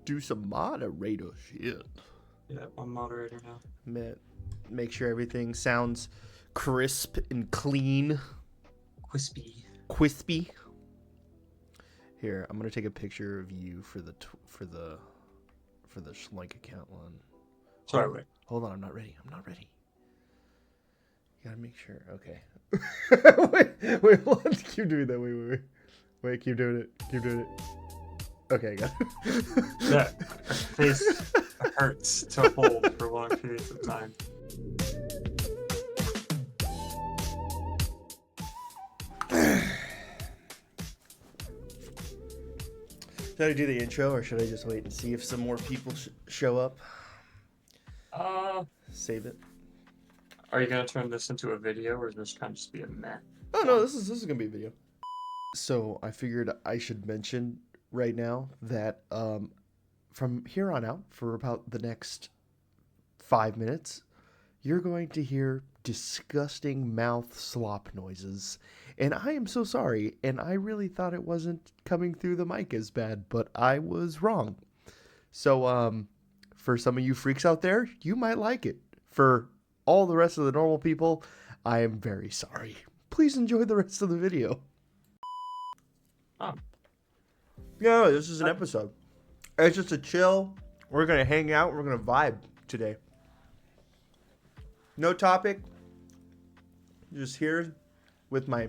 do some moderator shit. Yeah, I'm moderator now. Make sure everything sounds crisp and clean. Crispy. Here, I'm gonna take a picture of you for the Shloink account one. Sorry, wait. Hold on, I'm not ready. You gotta make sure. Okay. wait, hold on. Keep doing that. Wait, keep doing it. Okay, I got it. That face hurts to hold for long periods of time. Should I do the intro, or should I just wait and see if some more people show up? Save it. Are you gonna turn this into a video, or is this kind of just be a meh? Oh no, this is gonna be a video. So I figured I should mention right now that from here on out, for about the next 5 minutes, you're going to hear disgusting mouth slop noises. And I am so sorry, and I really thought it wasn't coming through the mic as bad, but I was wrong. So, for some of you freaks out there, you might like it. For all the rest of the normal people, I am very sorry. Please enjoy the rest of the video. Yeah, this is an episode. It's just a chill. We're going to hang out. We're going to vibe today. No topic. Just here with my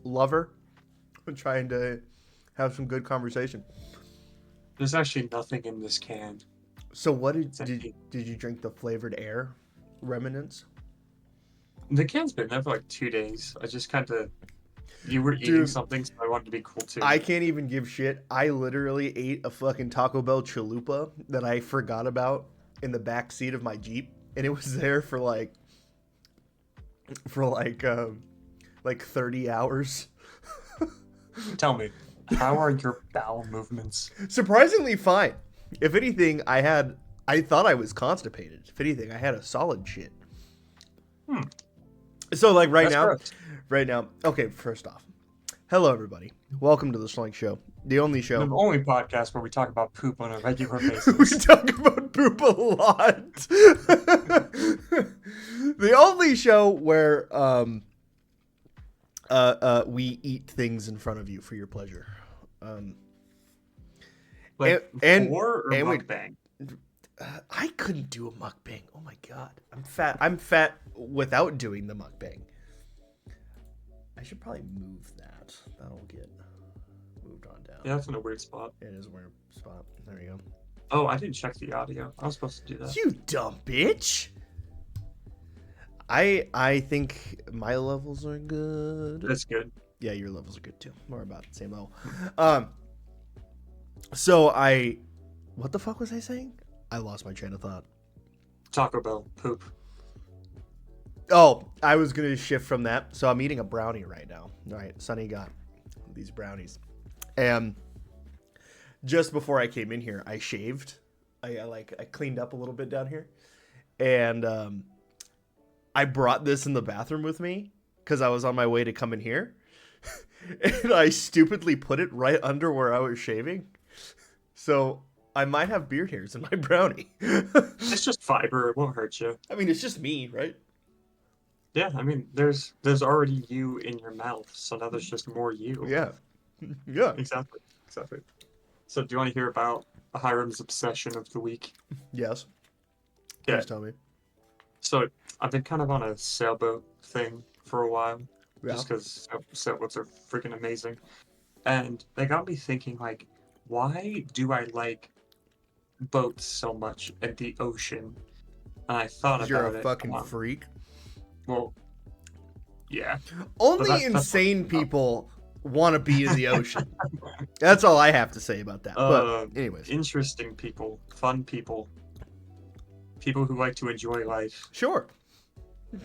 lover. I'm trying to have some good conversation. There's actually nothing in this can. So what did you drink the flavored air remnants? The can's been there for like 2 days. I just kind of... You were eating something, so I wanted to be cool too. I can't even give shit. I literally ate a fucking Taco Bell chalupa that I forgot about in the back seat of my Jeep. And it was there for like 30 hours. Tell me, how are your bowel movements? Surprisingly fine. If anything, I thought I was constipated. If anything, I had a solid shit. So like right now, okay, first off, hello everybody. Welcome to the Shloink Show. The only show. The only podcast where we talk about poop on a regular basis. We talk about poop a lot. The only show where we eat things in front of you for your pleasure. Mukbang? I couldn't do a mukbang. Oh my god, I'm fat without doing the mukbang. I should probably move that. That'll get moved on down. Yeah, that's in a weird spot. It is a weird spot. There you go. Oh, I didn't check the audio. I was supposed to do that. You dumb bitch. I think my levels are good. That's good. Yeah, your levels are good too. We're about the same level. What the fuck was I saying? I lost my train of thought. Taco Bell poop. Oh, I was gonna shift from that. So I'm eating a brownie right now. All right, Sonny got these brownies, and just before I came in here, I shaved. I cleaned up a little bit down here, and I brought this in the bathroom with me because I was on my way to come in here, and I stupidly put it right under where I was shaving. So I might have beard hairs in my brownie. It's just fiber. It won't hurt you. I mean, it's just me, right? Yeah, I mean, there's already you in your mouth, so now there's just more you. Yeah. Exactly. So do you want to hear about Hiram's obsession of the week? Yes. Yeah. Please tell me. So I've been kind of on a sailboat thing for a while, just because sailboats are freaking amazing. And they got me thinking, like, why do I like boats so much and the ocean? And I thought about it. You're a fucking freak. Well, yeah. Only insane people want to be in the ocean. That's all I have to say about that. But anyways. Interesting people, fun people, people who like to enjoy life. Sure.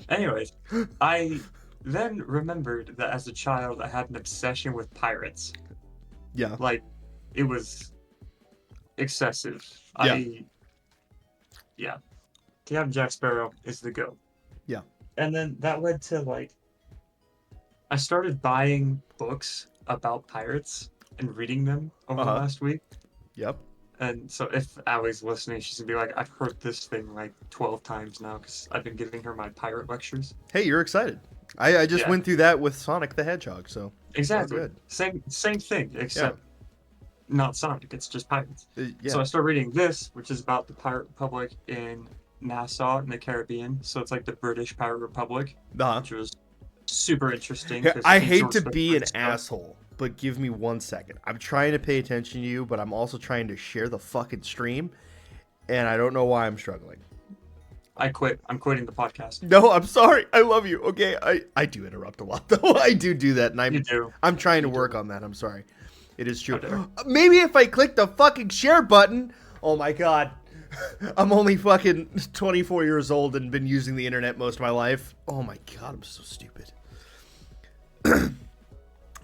Anyways, I then remembered that as a child I had an obsession with pirates. Yeah. Like, it was excessive. Yeah. Captain Jack Sparrow is the GOAT. Yeah. And then that led to, like, I started buying books about pirates and reading them over the last week. Yep. And so if Allie's listening, she's gonna be like, I've heard this thing like 12 times now because I've been giving her my pirate lectures. Hey, you're excited. I just Yeah, went through that with Sonic the Hedgehog, so it's all exactly. good. Same thing, Yeah. except not Sonic. It's just pirates. So Yeah. I started reading this, which is about the Pirate Republic in Nassau in the Caribbean. So it's like the British Pirate Republic, Uh-huh. which was super interesting Here, because I I think hate to George be W. an asshole, but give me 1 second. I'm trying to pay attention to you, but I'm also trying to share the fucking stream, and I don't know why I'm struggling. I quit. I'm quitting the podcast. No, I'm sorry. I love you. Okay, I do interrupt a lot though. I do that, and You do. I'm trying to You work do. on that. I'm sorry. It is true. How dare. Maybe if I click the fucking share button. Oh my god. I'm only fucking 24 years old and been using the internet most of my life. Oh my god, I'm so stupid.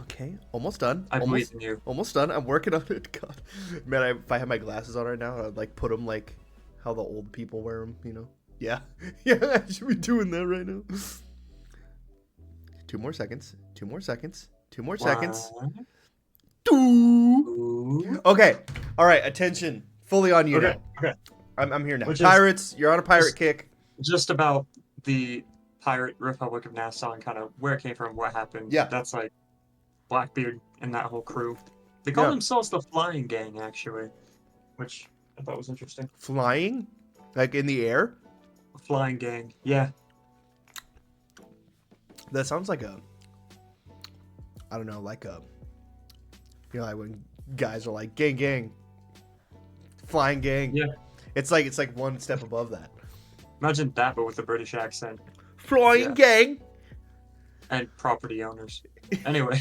Okay, almost done. I believe in you. Almost done. I'm working on it. God, man, if I had my glasses on right now, I'd like put them like how the old people wear them. You know? Yeah, yeah. I should be doing that right now. 2 more seconds. 2 more seconds. 2 more seconds. One, Doo. two. Okay. All right. Attention. Fully on you Okay. now. Okay. I'm here now. Which is Pirates. You're on a pirate kick. just about the Pirate Republic of Nassau and kind of where it came from, what happened. Yeah. That's like Blackbeard and that whole crew. They call Yeah. themselves the Flying Gang, actually, which I thought was interesting. Flying, like in the air. Flying Gang, yeah. That sounds like a. I don't know, like a. You know, like when guys are like gang, gang, flying gang. Yeah. It's like one step above that. Imagine that, but with a British accent Flying gang. and property owners. Anyway,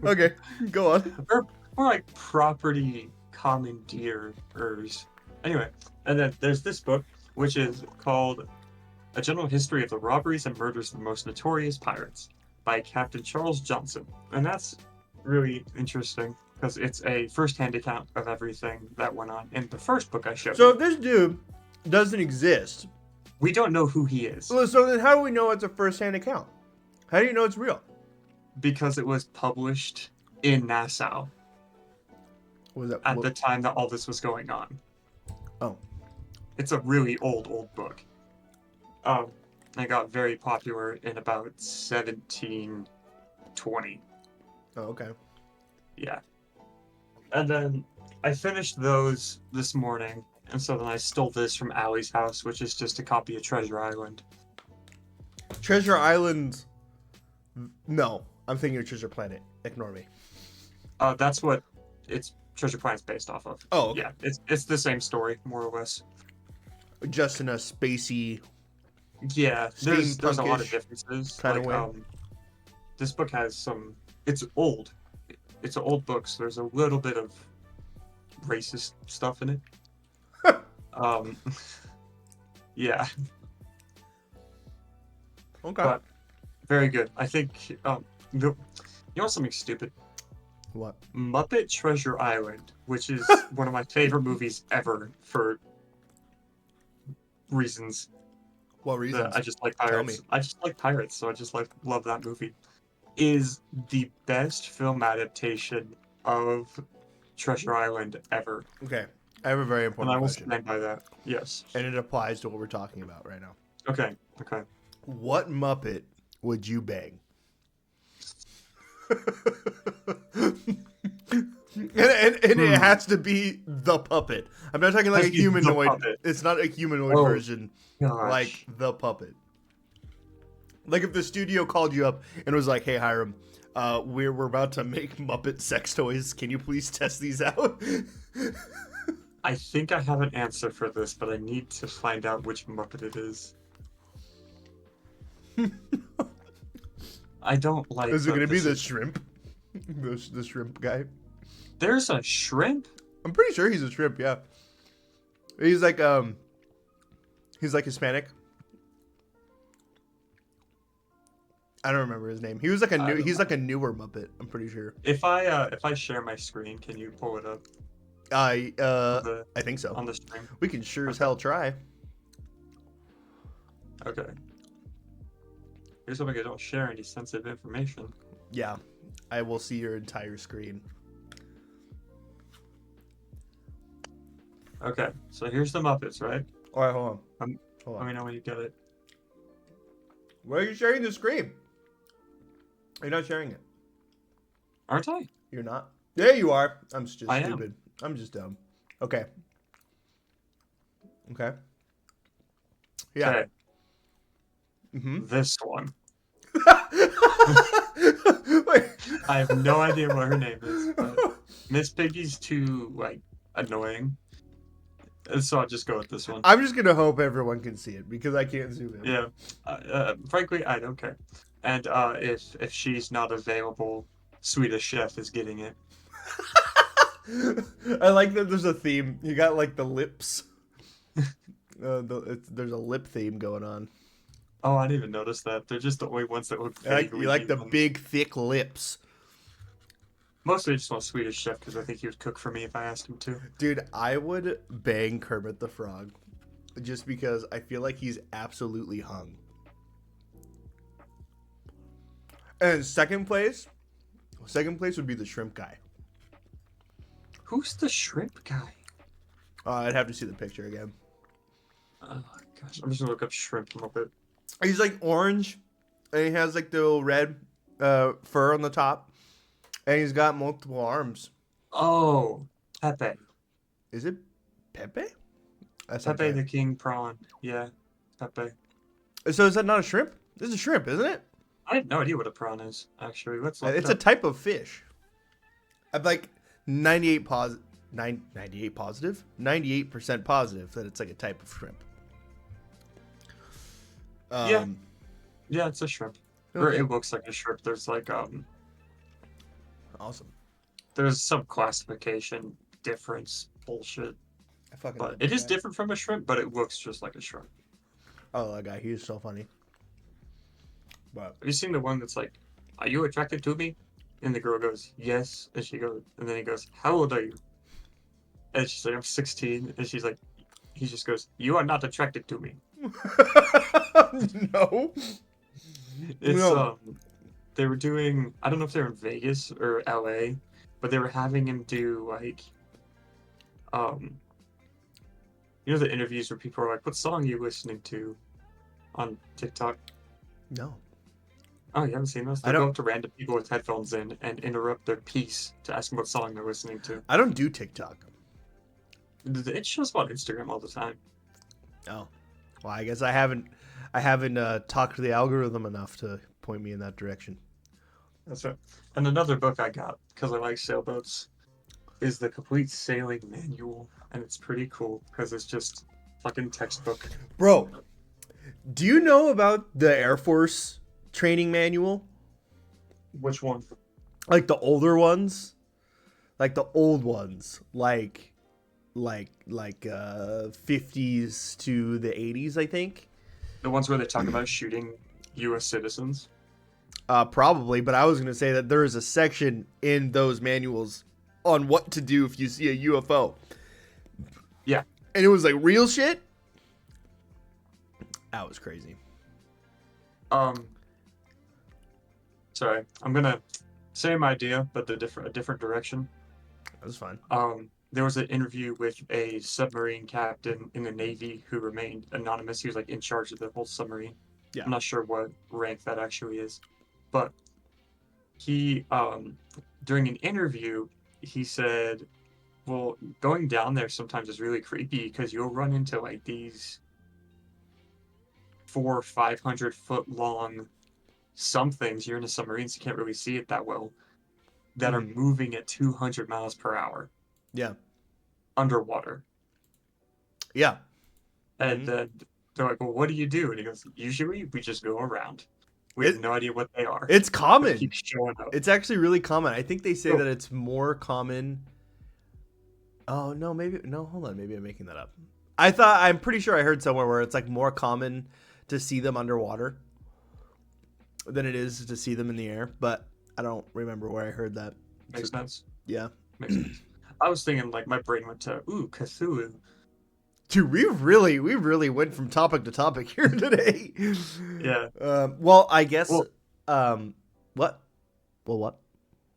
Okay, go on. or like property commandeerers. Anyway, and then there's this book, which is called A General History of the Robberies and Murders of the Most Notorious Pirates by Captain Charles Johnson. And that's really interesting because it's a first-hand account of everything that went on in the first book I showed So you. if this dude doesn't exist, We don't know who he is so then how do we know it's a first-hand account? How do you know it's real? because it was published in Nassau Was that at the time that all this was going on. Oh, It's a really old book. It got very popular in about 1720. oh, okay. Yeah. And then I finished those this morning, and so then I stole this from Allie's house, which is just a copy of Treasure Island. Treasure Island. No, I'm thinking of Treasure Planet. Ignore me. That's what it's Treasure Planet's based off of. Oh, okay. Yeah, it's the same story, more or less. Just in a spacey. Yeah, there's a lot of Steampunkish differences. kinda Like, way. this book has some. It's old. It's an old book, so there's a little bit of racist stuff in it. Yeah, Okay. but very good. I think. You know something stupid? What? Muppet Treasure Island, which is one of my favorite movies ever for reasons. What reasons? I just like Tell pirates. me. I just like pirates, so I just love that movie. Is the best film adaptation of Treasure Island ever, Okay. I have a very and I important will question. stand by that. Yes. And it applies to what we're talking about right now. Okay. Okay. What Muppet would you bang? and it has to be the puppet. I'm not talking like Has a to be the humanoid. puppet. It's not a humanoid Oh, version. Gosh. Like the puppet. Like if the studio called you up and was like, "Hey Hiram, we're about to make Muppet sex toys. Can you please test these out?" I think I have an answer for this, but I need to find out which Muppet it is. I don't like. Is it that gonna be this the is- shrimp? The shrimp guy. There's a shrimp? I'm pretty sure he's a shrimp. Yeah. He's like Hispanic. I don't remember his name. He was like a new. He's like a newer Muppet. I'm pretty sure. If I share my screen, can you pull it up I the, I think so. on the stream? We can sure as hell try. Okay. Here's what I don't share any sensitive information. Yeah, I will see your entire screen. Okay, so here's the Muppets, right? All right, hold on. Hold Let on. me know when you get it. Why are you sharing the screen? You're not sharing it. Aren't I? You're not? There you are. I'm just I am. stupid. I'm just dumb. Okay. Okay. Yeah. Okay, Mm-hmm. this one. Wait. I have no idea what her name is, but Miss Piggy's too, like, annoying. So I'll just go with this one. I'm just gonna hope everyone can see it because I can't zoom in. Yeah. Frankly, I don't care. And if she's not available, Swedish Chef is getting it. I like that there's a theme. You got like the lips. There's a lip theme going on. Oh, I didn't even notice that. They're just the only ones that look You vaguely like the human. big, thick lips. Mostly I just want Swedish Chef because I think he would cook for me if I asked him to. Dude, I would bang Kermit the Frog just because I feel like he's absolutely hung. And second place would be the shrimp guy. Who's the shrimp guy? I'd have to see the picture again. Oh gosh, I'm just gonna look up shrimp Muppet. He's like orange, and he has like the little red fur on the top, and he's got multiple arms. Oh, Pepe. Is it Pepe? That's not Pepe right. the King Prawn. Yeah, Pepe. So is that not a shrimp? This is a shrimp, isn't it? I have no idea what a prawn is, actually. Let's look It's it a up. type of fish. I'm like 98 positive, 98 positive, 98% positive that it's like a type of shrimp. Yeah, yeah, it's a shrimp. Or Okay. it looks like a shrimp. There's like Awesome. there's some classification difference bullshit. I fucking But love it that is guy. different from a shrimp, but it looks just like a shrimp. Oh, that guy, he's so funny. But Have you seen the one that's like, "Are you attracted to me?" And the girl goes, "Yes," and she goes, and then he goes, "How old are you?" And she's like, "I'm 16," and she's like, he just goes, "You are not attracted to me." no, It's no. they were doing, I don't know if they're in Vegas or LA, but they were having him do like um you know the interviews where people are like, "What song are you listening to?" on TikTok. No, Oh, you haven't seen those? I They'll go don't. up to random people with headphones in and interrupt their piece to ask them what song they're listening to. I don't do TikTok. It shows up on Instagram all the time. Oh, well, I guess I haven't. I haven't talked to the algorithm enough to point me in that direction. That's right. And another book I got because I like sailboats is the Complete Sailing Manual, and it's pretty cool because it's just fucking textbook. Bro, do you know about the Air Force training manual? Which one? Like the older ones, like the old ones, like 50s to the 80s, I think. The ones where they talk about shooting U.S. citizens. Probably, but I was gonna say that there is a section in those manuals on what to do if you see a UFO. Yeah. And it was like real shit. That was crazy. Sorry, I'm gonna same idea, but a different direction. That was fun. There was an interview with a submarine captain in the Navy who remained anonymous. He was like in charge of the whole submarine. Yeah. I'm not sure what rank that actually is, but he during an interview he said, "Well, going down there sometimes is really creepy because you'll run into like these 400-500 foot long somethings. You're in a submarine, so you can't really see it that well. That are moving at 200 miles per hour." Yeah. Underwater. Yeah. And then they're like, "Well, what do you do?" And he goes, "Usually we just go around. We have no idea what they are. It's But common. it keeps showing up." It's actually really common. I think they say Oh. that it's more common. Oh no, maybe no. Hold on, maybe I'm making that up. I'm pretty sure I heard somewhere where it's like more common to see them underwater than it is to see them in the air. But I don't remember where I heard that. Makes sense. Yeah. Makes sense. I was thinking, like, my brain went to, ooh, Cthulhu. Dude, we really went from topic to topic here today. Yeah. Well, I guess. Well, What? Well, what?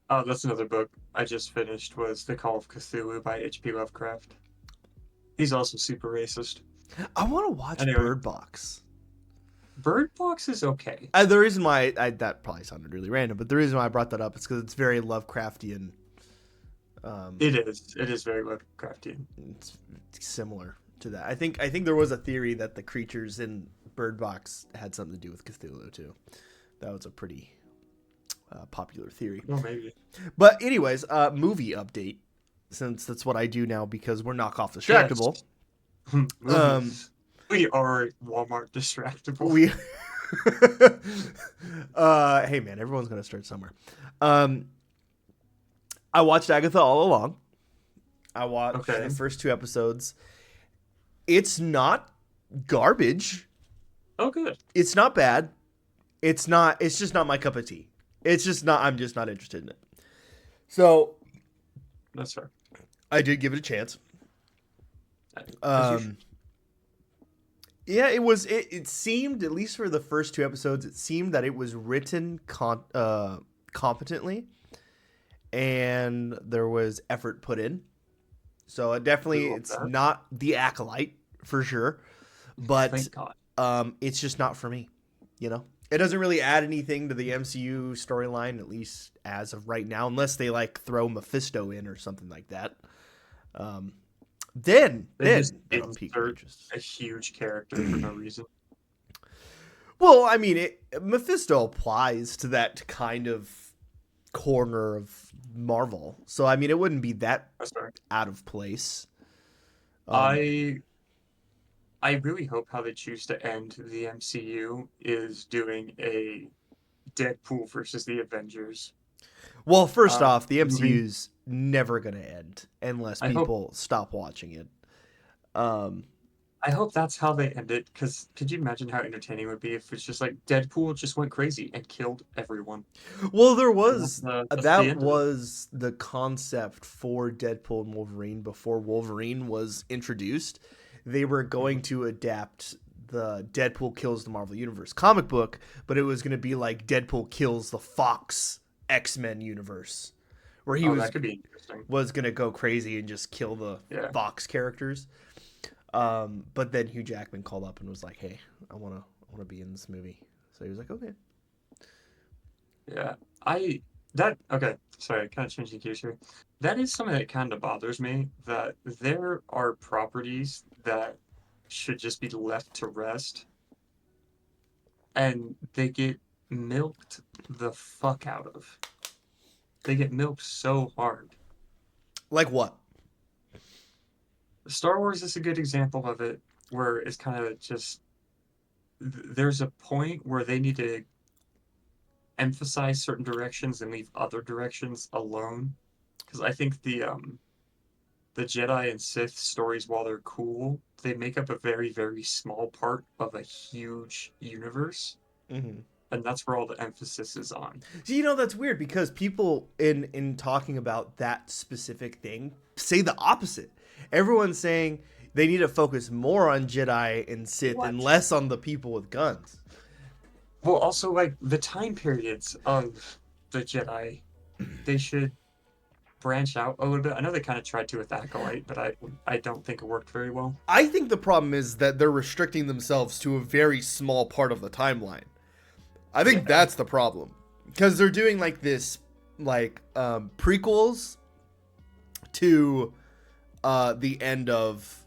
that's another book I just finished was The Call of Cthulhu by H.P. Lovecraft. He's also super racist. I want to watch Anyway, Bird Box. Bird Box is okay. The reason why that probably sounded really random, but the reason why I brought that up is because it's very Lovecraftian. It is. It is very Lovecraftian. It's similar to that. I think there was a theory that the creatures in Bird Box had something to do with Cthulhu too. That was a pretty popular theory. Well, maybe. But anyways, movie update, since that's what I do now because we're knockoff distractible. Yes. We are Walmart distractible. We hey man, everyone's gonna start somewhere. I watched Agatha All Along. I watched the first 2 episodes. It's not garbage. Oh, good. It's not bad. It's just not my cup of tea. I'm just not interested in it. So that's fair. I did give it a chance. Yeah, it seemed, at least for the first 2 episodes, it seemed that it was written competently, and there was effort put in. So it's not The Acolyte for sure, but thank God. It's just not for me. You know, it doesn't really add anything to the MCU storyline, at least as of right now, unless they like throw Mephisto in or something like that. Then just insert a huge character for no reason. Well, I mean, Mephisto applies to that kind of corner of Marvel, so I mean, it wouldn't be that out of place. I really hope how they choose to end the MCU is doing a Deadpool versus the Avengers. Well, first off, the MCU's never going to end unless people stop watching it. I hope that's how they end it, because could you imagine how entertaining it would be if it's just like Deadpool just went crazy and killed everyone? Well, there was that was the concept for Deadpool and Wolverine before Wolverine was introduced. They were going to adapt the Deadpool Kills the Marvel Universe comic book, but it was going to be like Deadpool Kills the Fox X-Men universe, where he was going to go crazy and just kill the Fox characters. But then Hugh Jackman called up and was like, "Hey, I want to be in this movie." So he was like, "Okay." Yeah, okay. Sorry, kind of changing gears here. That is something that kind of bothers me, that there are properties that should just be left to rest, and they get milked the fuck out of. They get milked so hard. Like what? Star Wars is a good example of it, where it's kind of just, there's a point where they need to emphasize certain directions and leave other directions alone. Because I think the Jedi and Sith stories, while they're cool, they make up a very, very small part of a huge universe. Mm-hmm. And that's where all the emphasis is on. So, you know, that's weird, because people in talking about that specific thing say the opposite. Everyone's saying they need to focus more on Jedi and Sith and less on the people with guns. Well, also, like, the time periods of the Jedi, they should branch out a little bit. I know they kind of tried to with Acolyte, but I don't think it worked very well. I think the problem is that they're restricting themselves to a very small part of the timeline. I think that's the problem, because they're doing like this, like prequels to the end of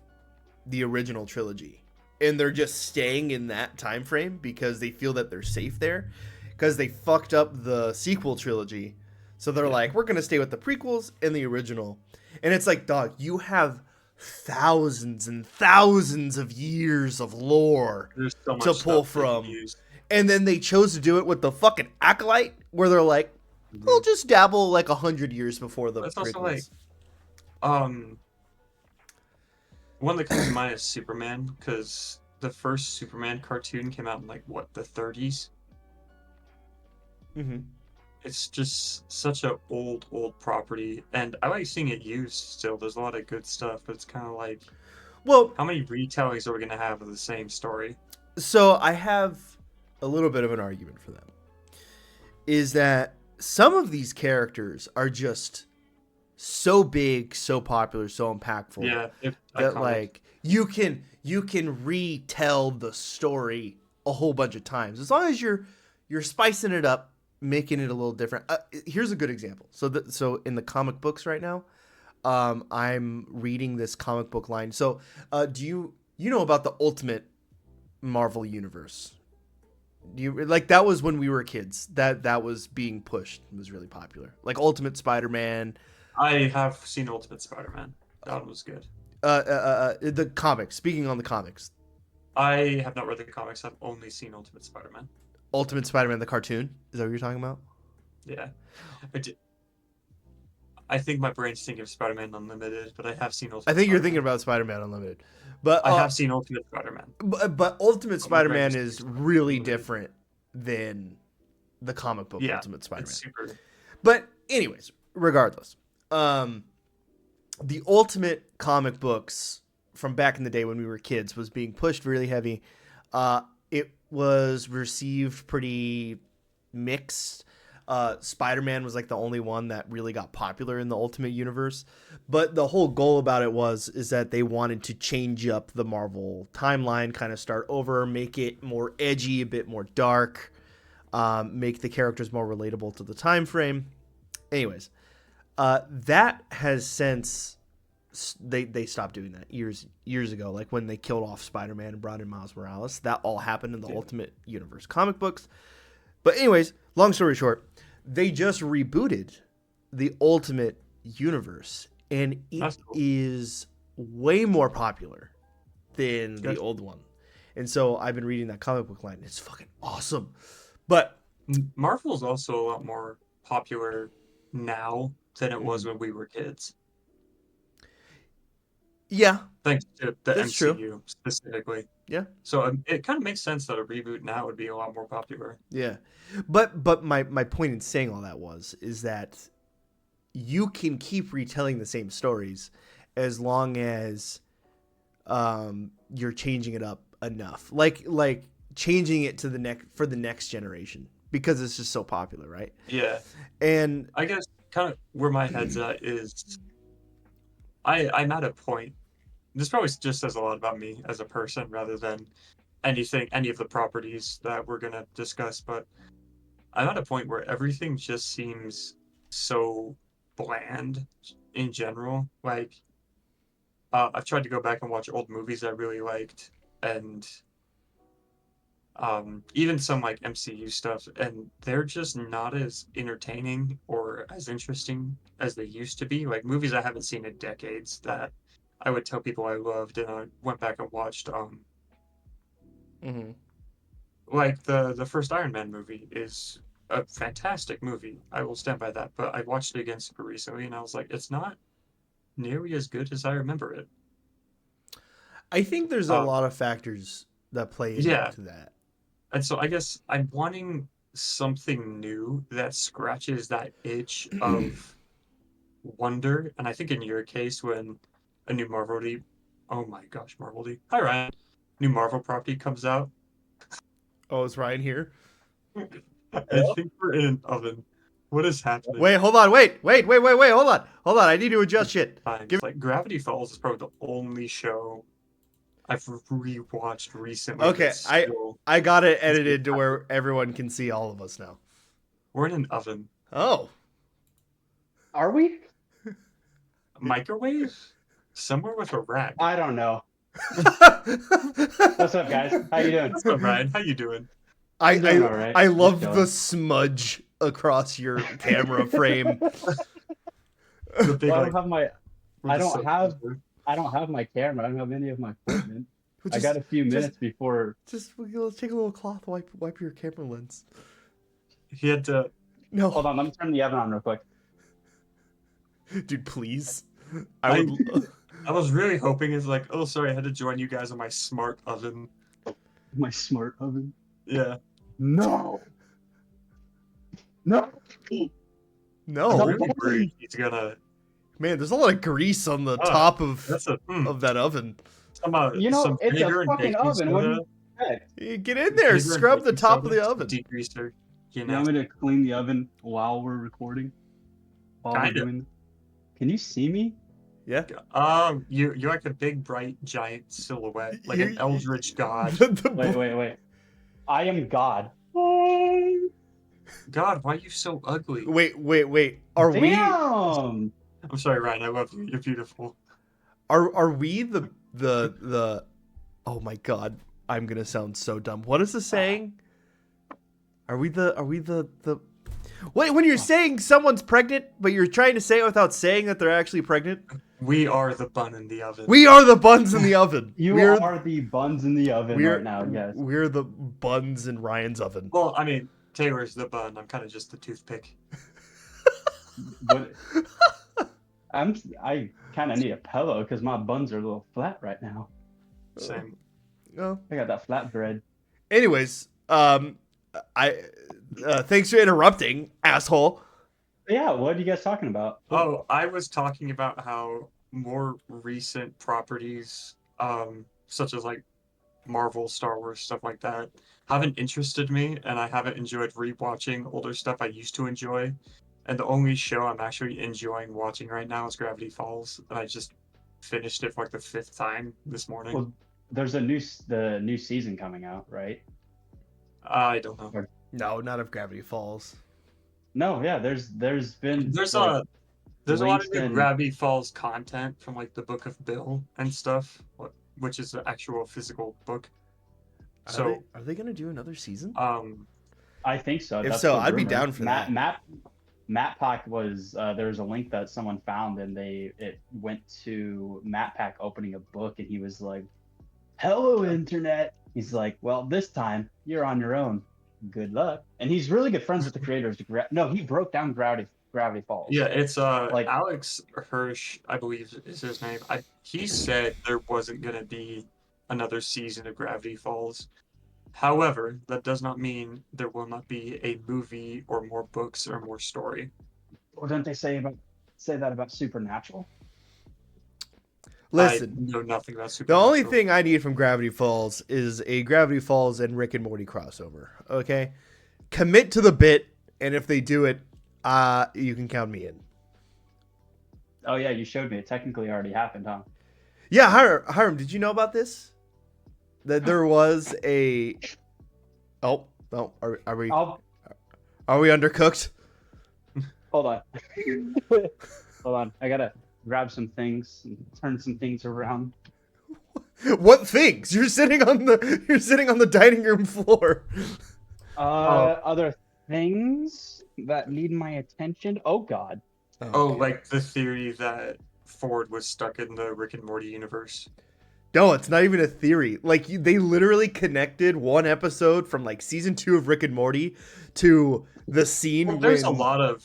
the original trilogy, and they're just staying in that time frame because they feel that they're safe there, because they fucked up the sequel trilogy. So they're like, we're gonna stay with the prequels and the original. And it's like, dog, you have thousands and thousands of years of lore to pull from. And then they chose to do it with the fucking Acolyte, where they're like, we'll just dabble like 100 years before the That's prequels. Also like, one that comes to mind is Superman, because the first Superman cartoon came out in like what, the 30s. Mm-hmm. It's just such a old property, and I like seeing it used still. There's a lot of good stuff, but it's kind of like, well, how many retellings are we gonna have of the same story? So I have a little bit of an argument for them. Is that some of these characters are just so big, so popular, so impactful Yeah, it's that iconic. like you can retell the story a whole bunch of times as long as you're spicing it up, making it a little different. Here's a good example. So in the comic books right now, I'm reading this comic book line. So do you know about the Ultimate Marvel Universe? Do you like that was when we were kids that was being pushed. It was really popular. Like Ultimate Spider-Man. I have seen Ultimate Spider-Man. That one was good. The comics. Speaking on the comics, I have not read the comics. I've only seen Ultimate Spider-Man. Ultimate Spider-Man the cartoon. Is that what you're talking about? Yeah. I think my brain's thinking of Spider-Man Unlimited, but I have seen Ultimate I think you're Spider-Man. thinking about Spider-Man Unlimited, but I have seen Ultimate Spider-Man. but Ultimate But my brain Spider-Man is is thinking really Unlimited. different than the comic book Yeah, Ultimate Spider-Man. it's super. But anyways, regardless, the Ultimate comic books from back in the day when we were kids was being pushed really heavy. It was received pretty mixed. Spider-Man was like the only one that really got popular in the Ultimate Universe. But the whole goal about it is that they wanted to change up the Marvel timeline, kind of start over, make it more edgy, a bit more dark, make the characters more relatable to the time frame. Anyways, that has since they stopped doing that years ago, like when they killed off Spider-Man and brought in Miles Morales. That all happened in the Ultimate Universe comic books. But anyways, long story short, they just rebooted the Ultimate Universe, and it is way more popular than the old one. And so I've been reading that comic book line. It's fucking awesome. But Marvel's also a lot more popular now than it was when we were kids. Yeah, Thanks to the that's MCU true. specifically. Yeah. So it kind of makes sense that a reboot now would be a lot more popular. Yeah. But my point in saying all that is that you can keep retelling the same stories as long as you're changing it up enough. Like changing it to the next generation because it's just so popular, right? Yeah. And I guess kind of where my head's at is I'm at a point. This probably just says a lot about me as a person rather than any of the properties that we're gonna discuss, but I'm at a point where everything just seems so bland in general. Like, I've tried to go back and watch old movies I really liked, and even some like MCU stuff, and they're just not as entertaining or as interesting as they used to be. Like movies I haven't seen in decades that I would tell people I loved, and I went back and watched. mm-hmm. Like the first Iron Man movie is a fantastic movie. I will stand by that. But I watched it again super recently, and I was like, it's not nearly as good as I remember it. I think there's a Uh, lot of factors that play yeah, into that. and so I guess I'm wanting something new that scratches that itch of wonder. And I think in your case, when a new oh my gosh, hi Ryan, new Marvel property comes out, Oh, is Ryan here? I think we're in an oven. What is happening? Wait, hold on. Wait. Hold on. I need to adjust shit. Like Gravity Falls is probably the only show I've rewatched recently. Okay, I got it edited to where everyone can see all of us now. We're in an oven. Oh. Are we? Microwave? Somewhere with a rack. I don't know. What's up, guys? How you doing? What's up, Ryan? How you doing? I right. love the smudge across your camera frame. The big, Well, like, I don't have my camera. I don't have any of my equipment. I got a few minutes before. Just let's take a little cloth, wipe your camera lens. He had to. No. Hold on, let me turn the oven on real quick. Dude, please. I was really hoping it's like, oh, sorry, I had to join you guys on my smart oven. My smart oven? Yeah. No. No. No. I'm really worried he's gonna. Man, there's a lot of grease on the top of that oven. Some it's vinegar a and fucking baking oven. What do soda. you expect? You get in there, scrub the top of the oven. Degreaser. You want me to clean the oven while we're recording? While we're doing? Can you see me? Yeah. You're like a big, bright, giant silhouette, like an You- eldritch god. Wait. I am God. God, why are you so ugly? Wait. Are Damn! I'm sorry, Ryan. I love you. You're beautiful. we the oh my god, I'm gonna sound so dumb. What is the saying? Are we the Wait, when you're saying someone's pregnant, but you're trying to say it without saying that they're actually pregnant? We are the bun in the oven. We are the buns in the oven. You are the buns in the oven right now, yes. We're the buns in Ryan's oven. Well, I mean, Taylor's the bun. I'm kind of just the toothpick. But I kind of need a pillow because my buns are a little flat right now. Same. Oh. I got that flat bread. Anyways, thanks for interrupting, asshole. Yeah, what are you guys talking about? Oh, I was talking about how more recent properties, such as like Marvel, Star Wars, stuff like that, haven't interested me, and I haven't enjoyed rewatching older stuff I used to enjoy. And the only show I'm actually enjoying watching right now is Gravity Falls, and I just finished it for like the 5th time this morning. Well, there's the new season coming out, right? I don't know. No, not if Gravity Falls. No, yeah, there's been There's like, a lot of new and- Gravity Falls content from like the Book of Bill and stuff, which is the actual physical book. Are they gonna do another season? I think so. If That's so, the I'd be rumor. down for that. MatPack was there was a link that someone found, and it went to MatPack opening a book, and he was like, "Hello, internet." He's like, "Well, this time you're on your own. Good luck." And he's really good friends with the creators. No, he broke down Gravity Falls. Yeah, it's Like- Alex Hirsch, I believe is his name. He said there wasn't gonna be another season of Gravity Falls. However, that does not mean there will not be a movie or more books or more story. Or don't they say that about Supernatural? Listen, I know nothing about the Supernatural. only thing I need from Gravity Falls is a Gravity Falls and Rick and Morty crossover. Okay, commit to the bit, and if they do it, you can count me in. Oh yeah, you showed me. It technically already happened, huh? Yeah, Hiram, did you know about this? That there was a. Oh, no. Are we undercooked? Hold on. Hold on. I gotta grab some things and turn some things around. What things? You're sitting on the dining room floor. Other things that need my attention. Oh God. Oh, like the theory that Ford was stuck in the Rick and Morty universe. No, it's not even a theory. Like they literally connected one episode from like season 2 of Rick and Morty to the scene. Well, there's a lot of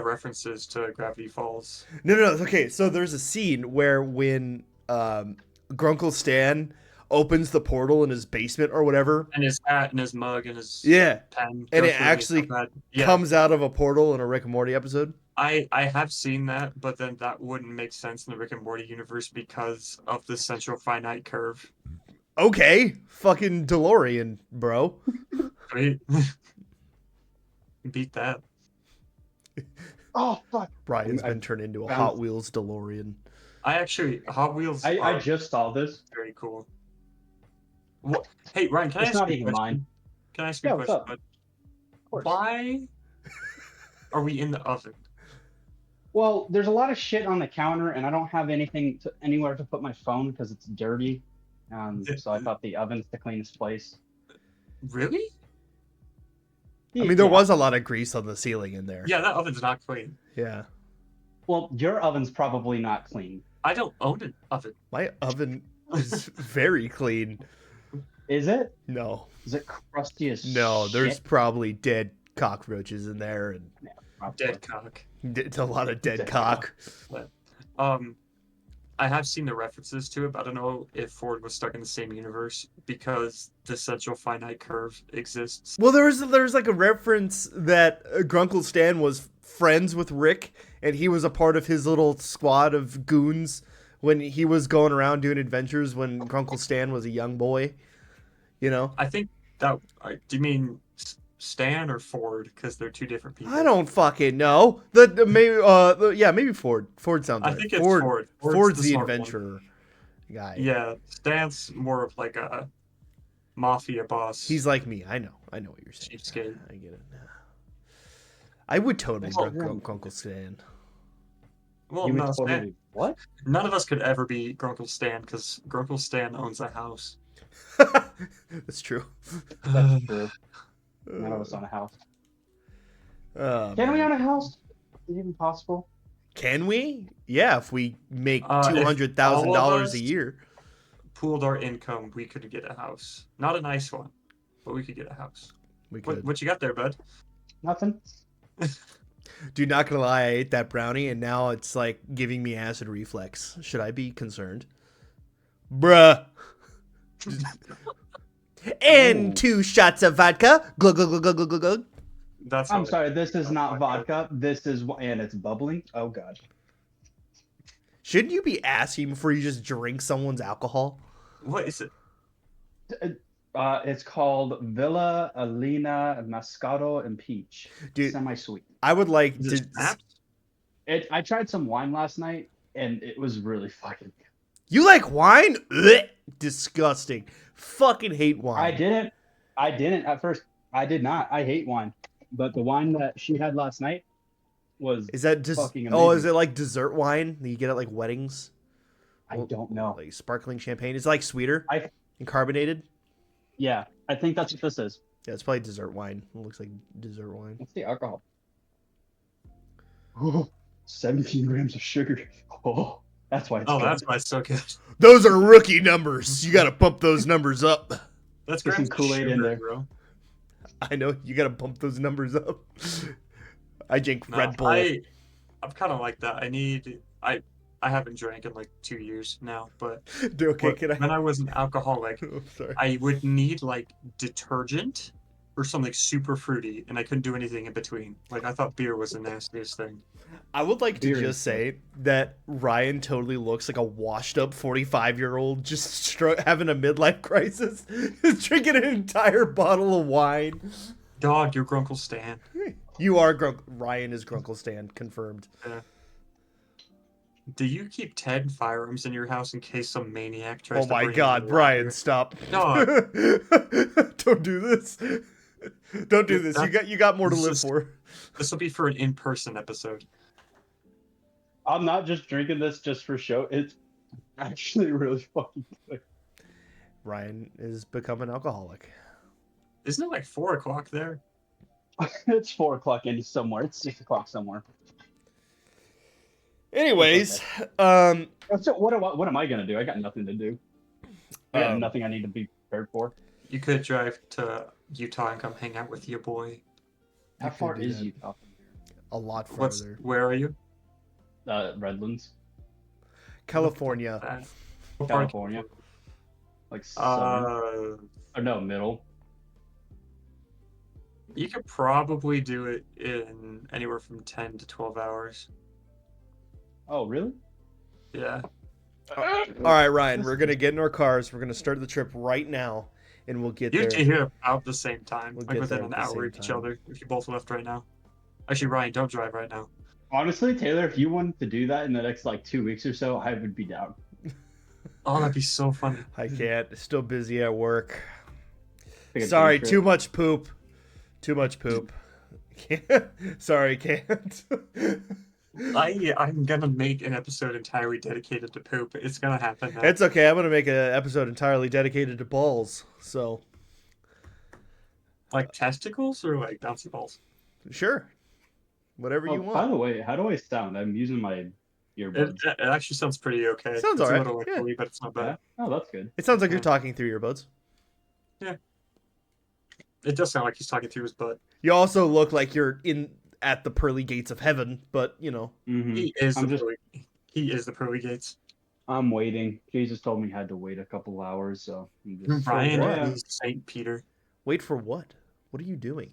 references to Gravity Falls. No. Okay, so there's a scene where when Grunkle Stan opens the portal in his basement or whatever, And his hat and his mug and his pen. and go it through actually Yeah. comes out of a portal in a Rick and Morty episode. I have seen that, but then that wouldn't make sense in the Rick and Morty universe because of the central finite curve. Okay, fucking DeLorean, bro. Right? Beat that. Oh fuck. Brian's been turned into a Hot Wheels DeLorean. Hot Wheels. I just saw this. Very cool. What? Hey, Ryan, can I It's ask not you a even question? mine. Can I ask you a what's question? up? Bud? Of course. Why are we in the oven? Well, there's a lot of shit on the counter, and I don't have anywhere to put my phone because it's dirty. So I thought the oven's the cleanest place. Really? I mean, there was a lot of grease on the ceiling in there. Yeah, that oven's not clean. Yeah. Well, your oven's probably not clean. I don't own an oven. My oven is very clean. Is it? No. Is it crusty as No, there's shit? probably dead cockroaches in there and Probably. Dead cock. it's a lot of dead Dead cock. I have seen the references to it, but I don't know if Ford was stuck in the same universe because the central finite curve exists. Well, there's like a reference that Grunkle Stan was friends with Rick and he was a part of his little squad of goons when he was going around doing adventures when Grunkle Stan was a young boy. You know? I think that. Do you mean Stan or Ford because they're two different people. I don't fucking know. Maybe Ford. Ford sounds I right. think it's Ford. Ford's the the smart one. adventurer guy. Yeah, Stan's more of like a mafia boss. He's like me. I know what you're saying. Cheapskate. I get it. I would totally Well, Grunkle Stan. Well, You would no, totally what? none of us could ever be Grunkle Stan because Grunkle Stan owns a house. That's true. That's true. None of us own a house. Can we Man. own a house? Is it even possible? Can we? Yeah, if we make If all of $200,000 us a year. pooled our income, we could get a house. Not a nice one, but we could get a house. We could. What you got there, bud? Nothing. Dude, not gonna lie, I ate that brownie and now it's like giving me acid reflux. Should I be concerned? Bruh. And Ooh. 2 shots of vodka. Glug, glug, glug, glug, glug, glug, glug. That's I'm how sorry, this is that's not vodka. This is and it's bubbling. Oh god. Shouldn't you be asking before you just drink someone's alcohol? What is it? It's called Villa Alina Moscato and Peach. Dude, Semi-sweet. I would like Is to. it snapped? I tried some wine last night and it was really fucking good. You like wine? Ugh, disgusting. Fucking hate wine. I didn't at first. I did not. I hate wine. But the wine that she had last night was Is that just? fucking Oh, is amazing. it like dessert wine that you get at like weddings? I don't know. Like sparkling champagne. It's like sweeter I and carbonated. yeah, I think that's what this is. Yeah, it's probably dessert wine. It looks like dessert wine. What's the alcohol? Oh, 17 grams of sugar. Oh, that's why it's Oh, good. that's why it's so good. Those are rookie numbers. You got to pump those numbers up. That's Get some grams of Kool-Aid in sugar, there. bro. I know you got to pump those numbers up. I drink No, Red Bull. I'm kind of like that. I haven't drank in like 2 years now, but Okay, can I? when I was an alcoholic, Oh, sorry. I would need like detergent or something super fruity, and I couldn't do anything in between. Like I thought beer was the nastiest thing. I would like to Beer just is say that Ryan totally looks like a washed-up 45-year-old just having a midlife crisis, drinking an entire bottle of wine. Dog, you're Grunkle Stan. You are Ryan is Grunkle Stan, confirmed. Yeah. Do you keep 10 firearms in your house in case some maniac tries Oh to my bring God, in Brian, stop! Dog. Don't do this. Don't do this. You got more to This live is- for. This will be for an in-person episode. I'm not just drinking this just for show. It's actually really fucking good. Ryan is become an alcoholic. Isn't it like 4 o'clock there? It's 4 o'clock in somewhere. It's 6 o'clock somewhere. Anyways, So what am I gonna do? I got nothing to do. I got nothing I need to be prepared for. You could drive to Utah and come hang out with your boy. How could far do is that. Utah from here? a lot What's farther. where are you? Redlands, California. What part of California. Like southern. Or no, middle. You could probably do it in anywhere from 10 to 12 hours. Oh, really? Yeah. All right, Ryan, we're going to get in our cars. We're going to start the trip right now, and we'll get You there. two here about the same time, We'll like get within there an at the hour same of each time. other, if you both left right now. Actually, Ryan, don't drive right now. Honestly, Taylor, if you wanted to do that in the next like 2 weeks or so, I would be down. Oh, that'd be so funny. I can't. Still busy at work. Take a Sorry, day too trip. much poop. Too much poop. Can't. Sorry, can't. I'm gonna make an episode entirely dedicated to poop. It's gonna happen now. It's okay. I'm going to make an episode entirely dedicated to balls. So, Like testicles or like bouncy balls? sure. Whatever you Oh, by want. the way, how do I sound? I'm using my earbuds. It actually sounds pretty okay. Sounds it's alright, a little yeah. echoey, but it's not Yeah? bad. Oh, that's good. It sounds like you're Yeah. talking through your buds. It does sound like he's talking through his butt. You also look like you're at the pearly gates of heaven, but Mhm. He is I'm the just- he is the pearly gates. I'm waiting. Jesus told me I had to wait a couple hours, so I'm just. Ryan what? is Saint Peter wait for what? What are you doing?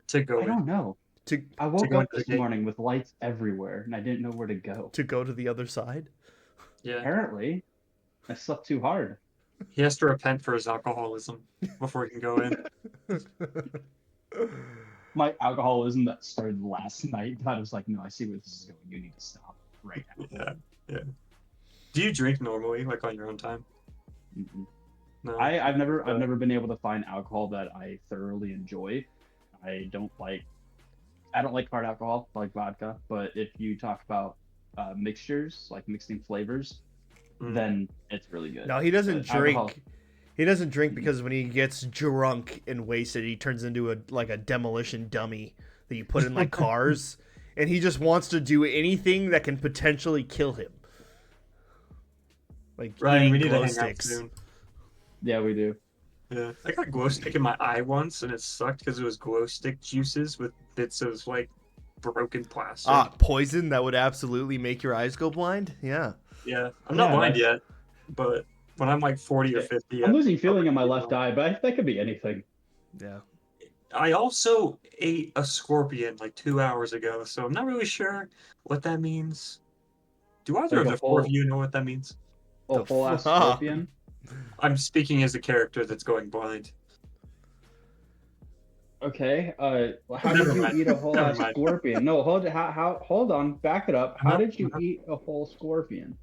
to go I in. don't know. To I woke go up into the this gate. morning with lights everywhere, and I didn't know where to go. to go to the other side? Yeah. Apparently, I slept too hard. He has to repent for his alcoholism before he can go in. My alcoholism that started last night. I was like, no, I see where this is going. You need to stop right now. Yeah. Do you drink normally, like on your own time? Mm-mm. No. I've never been able to find alcohol that I thoroughly enjoy. I don't like hard alcohol, like vodka. But if you talk about mixtures, like mixing flavors, then it's really good. No, he doesn't drink. Alcohol. He doesn't drink because when he gets drunk and wasted, he turns into a demolition dummy that you put in like cars, and he just wants to do anything that can potentially kill him. Like Ryan, we eating need to glow hang sticks. out soon. Yeah, we do. Yeah, I got glow stick in my eye once, and it sucked because it was glow stick juices with bits of like broken plastic. Poison that would absolutely make your eyes go blind. Yeah. Yeah, I'm not blind yet, but when I'm like 40 or 50, I'm losing feeling in my left eye, but that could be anything. Yeah. I also ate a scorpion like 2 hours ago, so I'm not really sure what that means. Do either of the four of you know what that means? A full ass scorpion. I'm speaking as a character that's going blind. Okay. How did you eat a whole ass scorpion? No, hold on, back it up. How did you eat a whole scorpion?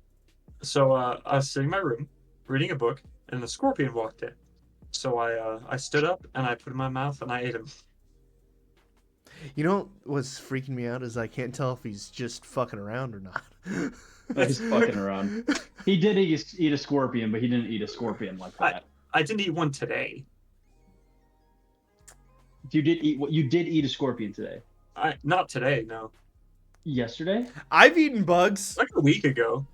So I was sitting in my room reading a book, and the scorpion walked in. So I stood up and I put it in my mouth and I ate him. You know what's freaking me out is I can't tell if he's just fucking around or not. He's fucking around. He did eat a scorpion, but he didn't eat a scorpion like that. I didn't eat one today. You did eat a scorpion today. Not today, no. Yesterday? I've eaten bugs. Like a week ago.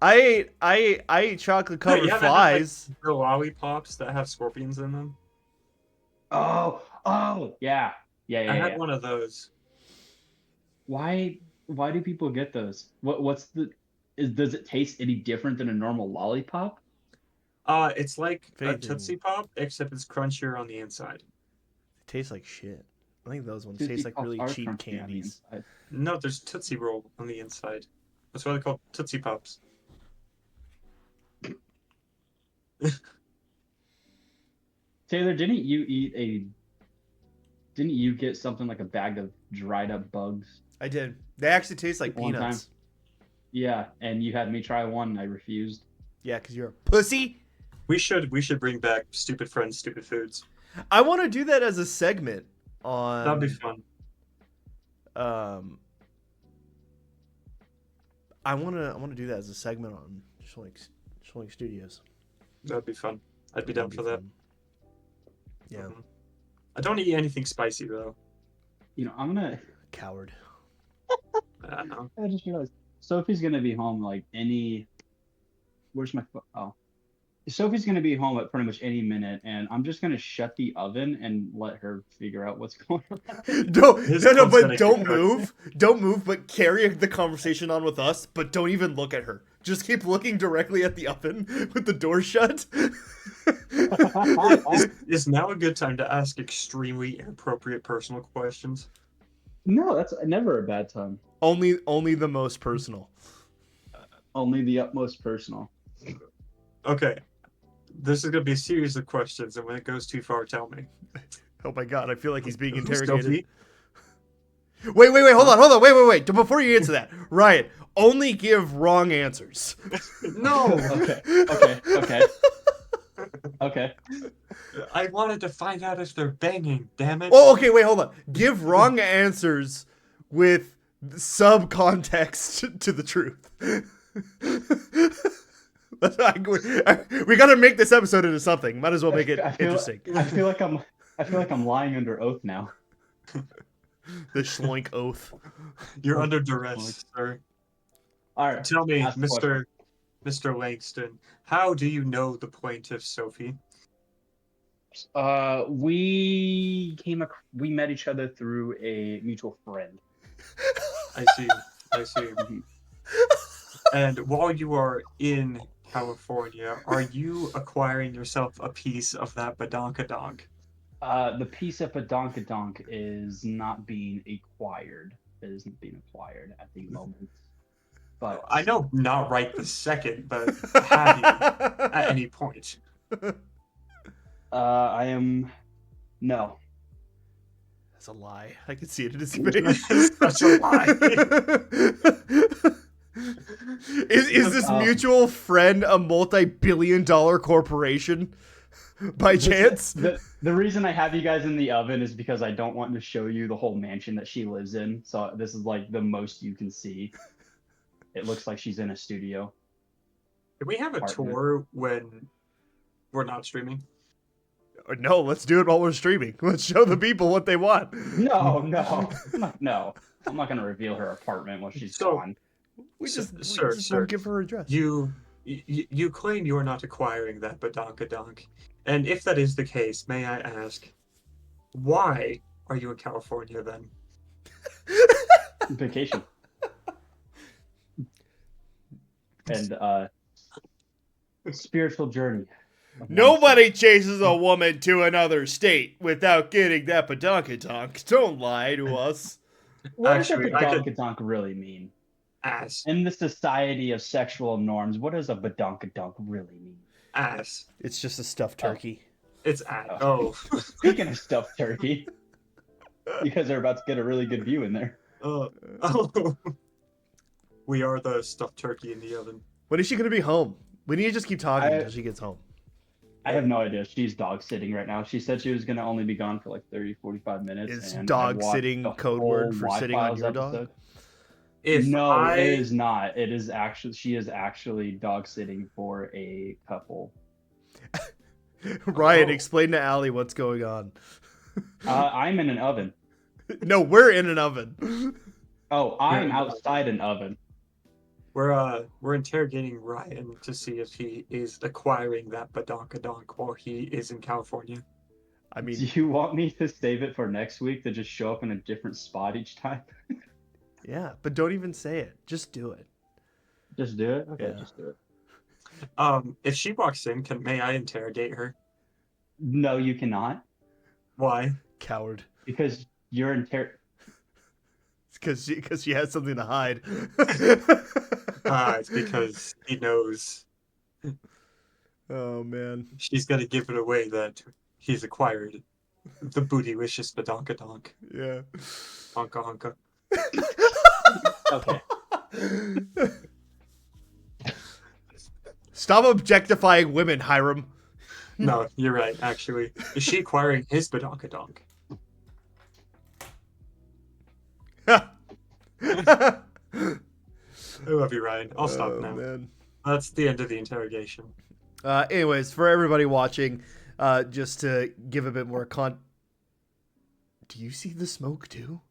I ate chocolate covered flies. Had, like, the lollipops that have scorpions in them. Oh, yeah. I had one of those. Why do people get those? Does it taste any different than a normal lollipop? It's like a Tootsie Pop, except it's crunchier on the inside. It tastes like shit. I think those ones taste like really cheap candies. No, there's Tootsie Roll on the inside. That's why they're called Tootsie Pops. Taylor, didn't you get something like a bag of dried up bugs? I did. They actually taste like peanuts. Time. Yeah, and you had me try one and I refused. Yeah, because you're a pussy. We should bring back Stupid Friends, Stupid Foods. I want to do that as a segment on. That'd be fun. I want to do that as a segment on Shloink Studios. That'd be fun. I'd be down for that. Yeah. Mm-hmm. I don't eat anything spicy though. You know, I'm gonna coward. I know. I just realized Sophie's gonna be home like any. Where's my phone? Oh, Sophie's gonna be home at pretty much any minute, and I'm just gonna shut the oven and let her figure out what's going on. Don't move. Don't move, but carry the conversation on with us. But don't even look at her. Just keep looking directly at the oven with the door shut. Is now a good time to ask extremely inappropriate personal questions? No, that's never a bad time. Only the most personal. Only the utmost personal. Okay. This is going to be a series of questions, and when it goes too far, tell me. Oh my god, I feel like he's being interrogated. Sophie? Wait, hold on, wait. Before you answer that, Ryan, only give wrong answers. No! Okay. I wanted to find out if they're banging, damn it. Oh, okay, wait, hold on. Give wrong answers with subcontext to the truth. We gotta make this episode into something. Might as well make it interesting. I feel like I'm lying under oath now. The Shloink oath. You're under duress, sir. All right. Tell me, Mr. Langston, how do you know the plaintiff, Sophie? We met each other through a mutual friend. I see. And while you are in California, are you acquiring yourself a piece of that badonkadonk? The piece of badonkadonk is not being acquired. It isn't being acquired at the moment. But I know not right this second, but have you at any point? I am no. That's a lie. I can see it in his face. That's a lie. Is this mutual friend a multi-billion-dollar corporation by chance? The reason I have you guys in the oven is because I don't want to show you the whole mansion that she lives in. So this is like the most you can see. It looks like she's in a studio. Can we have a tour when we're not streaming? No, let's do it while we're streaming. Let's show the people what they want. No. I'm not going to reveal her apartment while she's gone. We just sir, won't give her her address. You claim you are not acquiring that badonkadonk. And if that is the case, may I ask, why are you in California then? Vacation. And spiritual journey. Nobody chases a woman to another state without getting that badonkadonk. Don't lie to us. What does a badonkadonk really mean? Ass. In the society of sexual norms, what does a badonkadonk really mean? Ass. It's just a stuffed turkey. It's ass. Oh. Speaking of stuffed turkey, you guys are about to get a really good view in there. Oh. We are the stuffed turkey in the oven. When is she going to be home? We need to just keep talking until she gets home. I have no idea. She's dog sitting right now. She said she was going to only be gone for like 30, 45 minutes. Is dog sitting code word for sitting on your dog? It is not. It is actually, she is actually dog sitting for a couple. Ryan, explain to Allie what's going on. I'm in an oven. No, we're in an oven. Oh, I'm outside an oven. We're interrogating Ryan to see if he is acquiring that badonkadonk while he is in California. I mean, do you want me to save it for next week to just show up in a different spot each time? Yeah, but don't even say it. Just do it. Just do it? Okay, Yeah. just do it. If she walks in, may I interrogate her? No, you cannot. Why? Coward. Because you're Because she has something to hide. It's because he knows. Oh, man. She's gonna give it away that he's acquired the bootylicious badonkadonk. Yeah. Honka honka. Okay. Stop objectifying women, Hiram. No, you're right, actually. Is she acquiring his badonkadonk? I love you, Ryan. I'll stop now. Man. That's the end of the interrogation. Anyways, for everybody watching, just to give a bit more do you see the smoke too?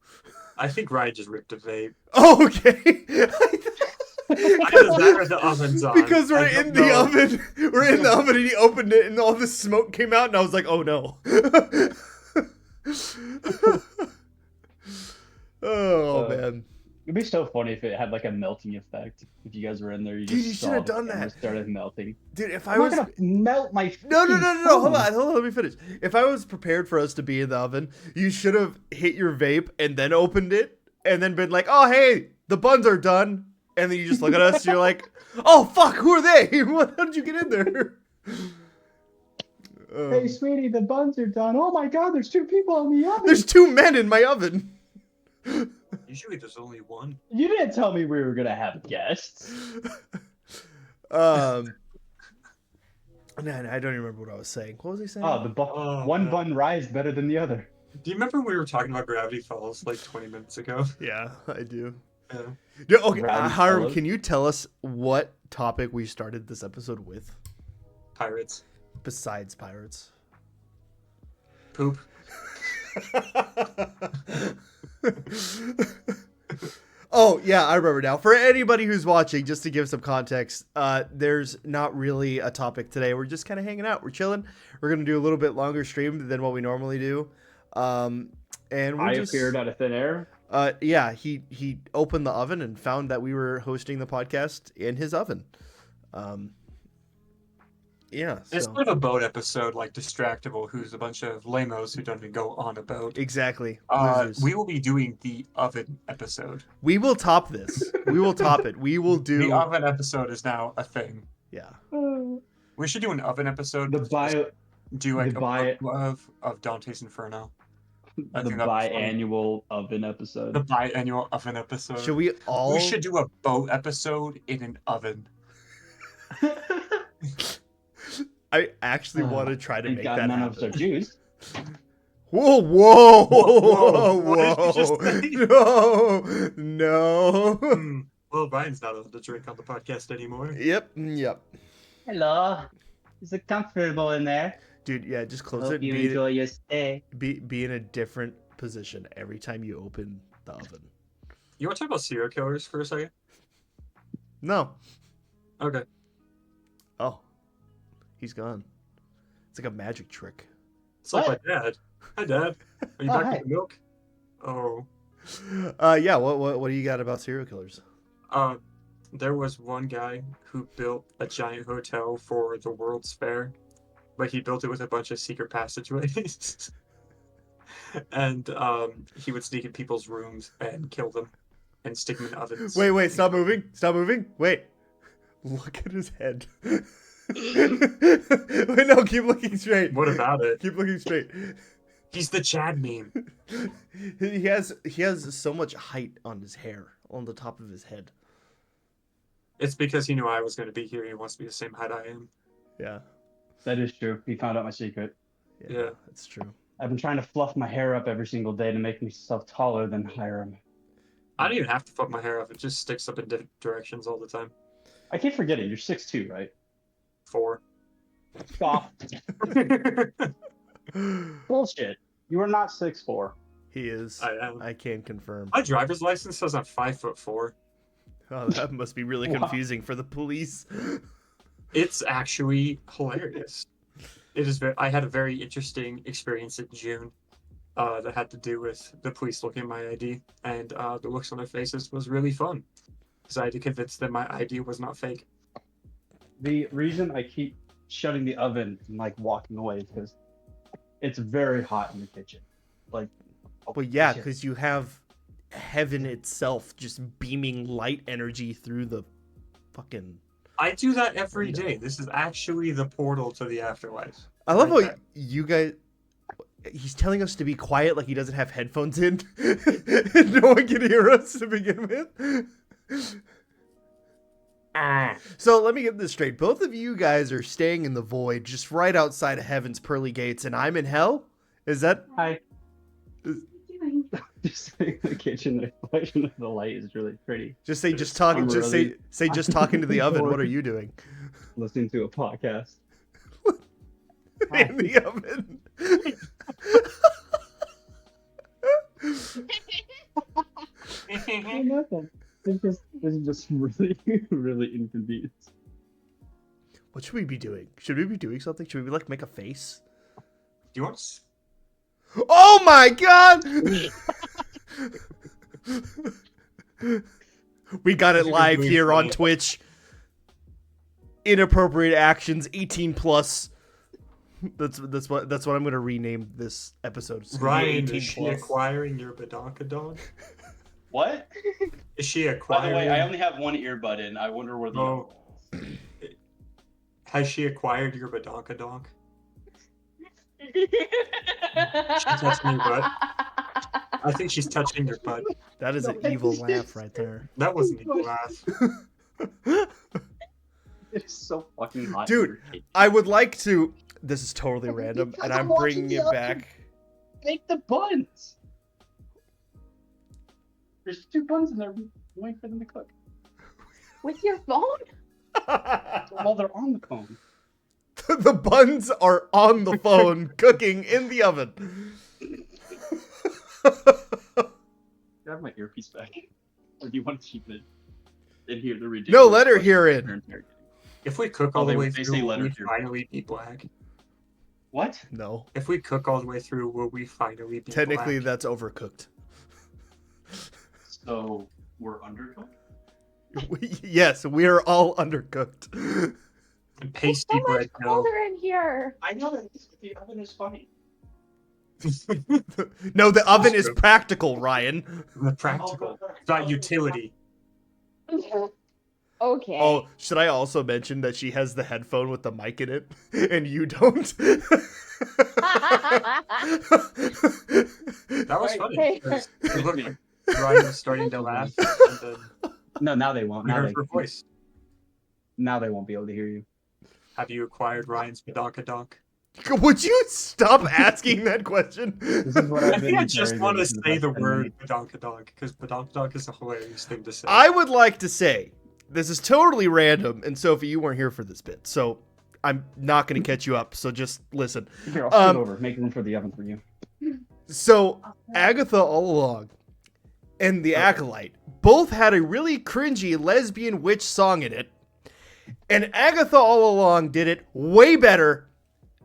I think Ryan just ripped a vape. Oh, okay. Either that or the oven's on. Because we're in the oven. We're in the oven and he opened it and all this smoke came out and I was like, oh no. Oh, man. It'd be so funny if it had like a melting effect. If you guys were in there, Dude, you should have done that. Started melting. Dude, if I'm not gonna melt my. No. Hold on. Let me finish. If I was prepared for us to be in the oven, you should have hit your vape and then opened it and then been like, oh, hey, the buns are done. And then you just look at us and you're like, oh, fuck, who are they? How did you get in there? Hey, sweetie, the buns are done. Oh my God, there's 2 people in the oven. There's 2 men in my oven. Usually there's only one. You didn't tell me we were gonna have guests. Man, I don't even remember what I was saying. What was he saying? Oh, one bun rise better than the other. Do you remember we were talking about Gravity Falls like 20 minutes ago? Yeah, I do. Yeah. Okay, Hiram, can you tell us what topic we started this episode with? Pirates. Besides pirates. Poop. Oh, yeah, I remember now. For anybody who's watching, just to give some context, there's not really a topic today. We're just kind of hanging out. We're chilling. We're going to do a little bit longer stream than what we normally do. And I appeared out of thin air. Yeah, he opened the oven and found that we were hosting the podcast in his oven. Yeah, it's sort of a boat episode, like Distractable, who's a bunch of lamos who don't even go on a boat. Exactly. We will be doing the oven episode. We will top this. We will top it. We will do. The oven episode is now a thing. Yeah. We should do an oven episode. The bio. Do like a book of Dante's Inferno. I The think that'd be funny. biannual oven The episode. biannual oven episode. Should we all? We should do a boat episode in an oven. I actually want to try to Thank make God that none of us happen. are Jews. Whoa, whoa, Whoa, whoa, what did you just say? no, no. Well, Ryan's not allowed to drink on the podcast anymore. Yep, yep. Hello. Is it comfortable in there? Dude, yeah, just close Hope it. you enjoy your stay. Be in a different position every time you open the oven. You want to talk about serial killers for a second? No. Okay. Oh, he's gone. It's like a magic trick. It's like What? my dad. Hi, Dad. Are you Oh, back hi. with the milk? Oh. Yeah. What do you got about serial killers? There was one guy who built a giant hotel for the World's Fair, but he built it with a bunch of secret passageways. And he would sneak in people's rooms and kill them and stick them in ovens. Wait, stop moving. Stop moving. Wait. Look at his head. Wait, no, keep looking straight. What about it? Keep looking straight. He's the Chad meme. He has so much height on his hair, on the top of his head. It's because he knew I was going to be here. He wants to be the same height I am. Yeah. That is true. He found out my secret. Yeah. That's true. I've been trying to fluff my hair up every single day to make myself taller than Hiram. I don't even have to put my hair up. It just sticks up in different directions all the time. I keep forgetting. You're 6'2", right? 4. Stop. Bullshit. You are not 6'4". He is. I am. I can confirm. My driver's license says I'm 5'4". Oh, that must be really Wow. confusing for the police. It's actually hilarious. It is. I had a very interesting experience in June that had to do with the police looking at my ID, and the looks on their faces was really fun because I had to convince them my ID was not fake. The reason I keep shutting the oven and like walking away is because it's very hot in the kitchen. Like, Well, yeah, shit. because you have heaven itself just beaming light energy through the fucking. I do that every day. This is actually the portal to the afterlife. I love Right how there. you guys. He's telling us to be quiet, like he doesn't have headphones in. And no one can hear us to begin with. So let me get this straight. Both of you guys are staying in the void, just right outside of heaven's pearly gates, and I'm in hell. Is that? hi. Just in the kitchen, the reflection of the light is really pretty. Just say, just talking. I'm Just really- say, just talking to the oven. What are you doing? Listening to a podcast. In the oven. Nothing. This is just really, really inconvenient. What should we be doing? Should we be doing something? Should we like make a face? Do you want to? Oh my god! We got it You're live doing here on funny. Twitch. Inappropriate actions, 18 plus. That's what I'm gonna rename this episode. It's gonna be Ryan, 18 is she plus. acquiring your badonkadon? What? Is she By the acquiring? way, I only have one earbud in. I wonder where the Oh. Has she acquired your badonkadonk? She's touching your butt. I think she's touching your butt. That is an evil laugh right there. That wasn't even a laugh. It's so fucking hot. Dude, in your cake. I would like to. This is totally Okay, random, because and I'm I'm watching bringing the it oven. back. Make the buns. There's 2 buns in there. Wait for them to cook. With your phone? While they're on the phone. The buns are on the phone, cooking in the oven. Grab my earpiece back. Or do you want to keep it in here? The ridiculous. No, let her hear it. questions they're getting. If we cook Oh, all the they- way they through, say will let her we hear. finally be black? What? No, If we cook all the way through, will we finally be technically black? that's overcooked. So we're undercooked? Yes, we are all undercooked. And There's pasty so much bread dough. color in here. I know that the oven is funny. No, the oven is true. practical, Ryan. The practical. It's not utility. Okay. Oh, should I also mention that she has the headphone with the mic in it, and you don't? That was Right. funny Hey. because it Excuse looked me. like Ryan was starting to laugh, and then No, now they won't. we heard her voice. Now they won't be able to hear you. Have you acquired Ryan's badonkadonk? Would you stop asking that question? This is what I I've been think I just encouraging want to for the say past the 10 word minutes. badonkadonk because badonkadonk is a hilarious thing to say. I would like to say this is totally random, and Sophie, you weren't here for this bit, so I'm not going to catch you up. So just listen. Here, I'll scoot over. Make room for the oven for you. So Agatha all along and the Acolyte both had a really cringy lesbian witch song in it, and Agatha all along did it way better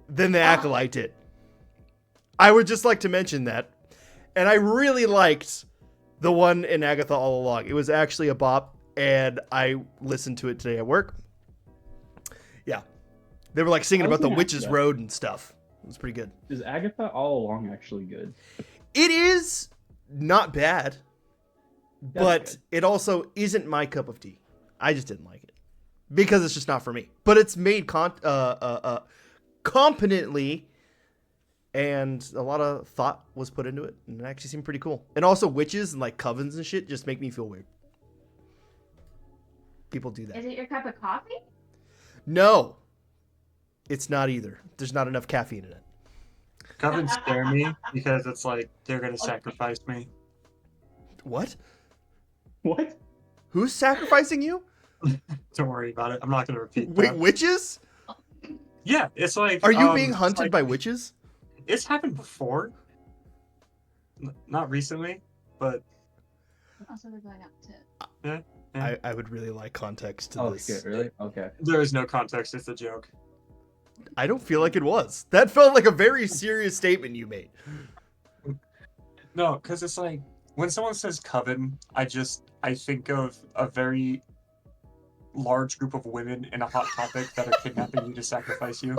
than the Acolyte did. I would just like to mention that, and I really liked the one in Agatha all along. It was actually a bop, and I listened to it today at work. Yeah, they were like singing I was about the gonna ask Witch's that. Road and stuff. It was pretty good. Is Agatha all along actually good? It is not bad, but good. it also isn't my cup of tea. I just didn't like it because it's just not for me. But it's made competently, and a lot of thought was put into it, and it actually seemed pretty cool. And also, witches and like covens and shit just make me feel weird. People do that. Is it your cup of coffee? No, it's not either. There's not enough caffeine in it. Covens scare me because it's like they're gonna sacrifice me. What? What? Who's sacrificing you? Don't worry about it. I'm not gonna repeat Wait, that. witches? Yeah, it's like. Are you being it's hunted like- by witches? It's happened before. Not recently, but Also, we're going up to. I would really like context to Oh this. shit! Really? Okay. there is no context. It's a joke. I don't feel like it was. That felt like a very serious statement you made. No, because it's like when someone says coven, I think of a very large group of women in a hot topic that are kidnapping you to sacrifice you.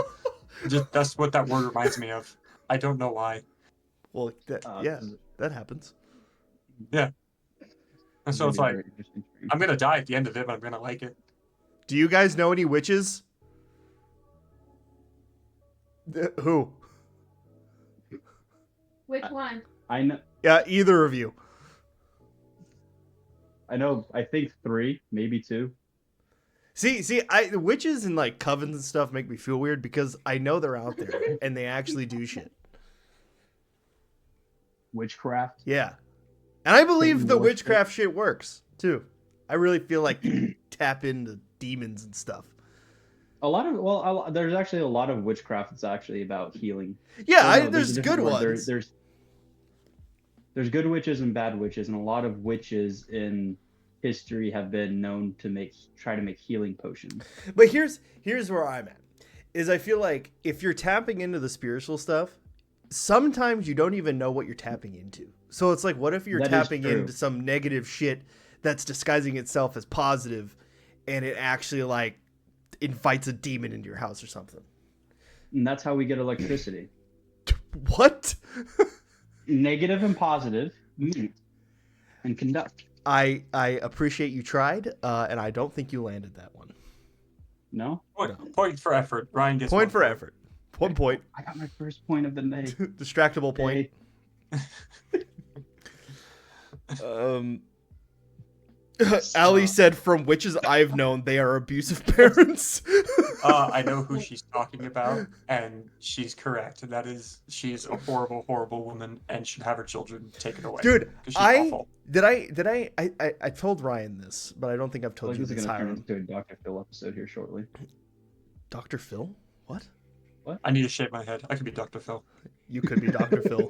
Just that's what that word reminds me of. I don't know why. Well, that, yeah, that happens. And so it's like I'm gonna die at the end of it, but I'm gonna like it. Do you guys know any witches? Who? Which one? I know. Yeah, either of you. I know. I think 3, maybe 2. See, the witches and like covens and stuff make me feel weird because I know they're out there and they actually do shit. Witchcraft. Yeah, and I believe Satan the worship. witchcraft shit works too. I really feel like you tap into demons and stuff. There's actually a lot of witchcraft that's actually about healing. Yeah, Or no, there's a good different word. ones. There's good witches and bad witches, and a lot of witches in history have been known to try to make healing potions. But here's where I'm at. Is I feel like if you're tapping into the spiritual stuff, sometimes you don't even know what you're tapping into. So it's like, what if you're That is tapping true. into some negative shit that's disguising itself as positive, and it actually like invites a demon into your house or something? And that's how we get electricity. What? Negative and positive meet and conduct. I appreciate you tried, and I don't think you landed that one. No? Point for effort. Ryan gets Point one for effort. 1 point. I got my first point of the day. Distractible point. Ali said, "From witches I've known, they are abusive parents." I know who she's talking about, and she's correct. She is a horrible, horrible woman, and should have her children taken away. Dude, 'Cause she's awful. I told Ryan this, but I don't think I've told you This is this, going to turn Hiram. into a Dr. Phil episode here shortly. Dr. Phil? What? I need to shave my head. I could be Dr. Phil. You could be Dr. Phil.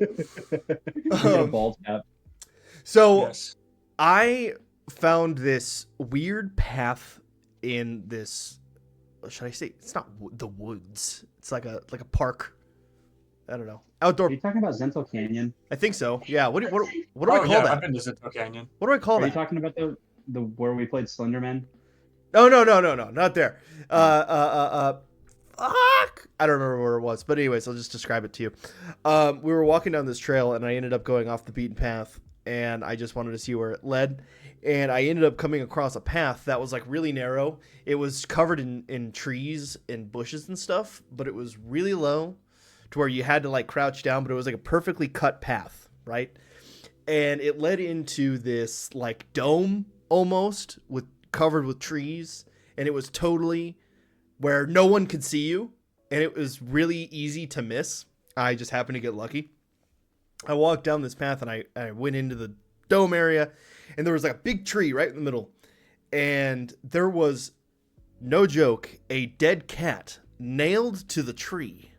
Get a bald cap. So Yes. I found this weird path in this. Should I say it's not the woods? It's like a park. I don't know. Outdoor. Are you talking about Zento Canyon? I think so. Yeah. What do I Oh, call yeah, that? I've been to Zinto Canyon. What do I call Are you that? talking about the where we played Slenderman? Oh no, not there. Fuck! I don't remember where it was, but anyways, I'll just describe it to you. We were walking down this trail, and I ended up going off the beaten path, and I just wanted to see where it led. and I ended up coming across a path that was like really narrow. It was covered in trees and bushes and stuff, but it was really low to where you had to like crouch down, but it was like a perfectly cut path, right? And it led into this like dome almost with covered with trees, and it was totally where no one could see you, and it was really easy to miss. I just happened to get lucky. I walked down this path and I went into the dome area, and there was like a big tree right in the middle, and there was, no joke, a dead cat nailed to the tree,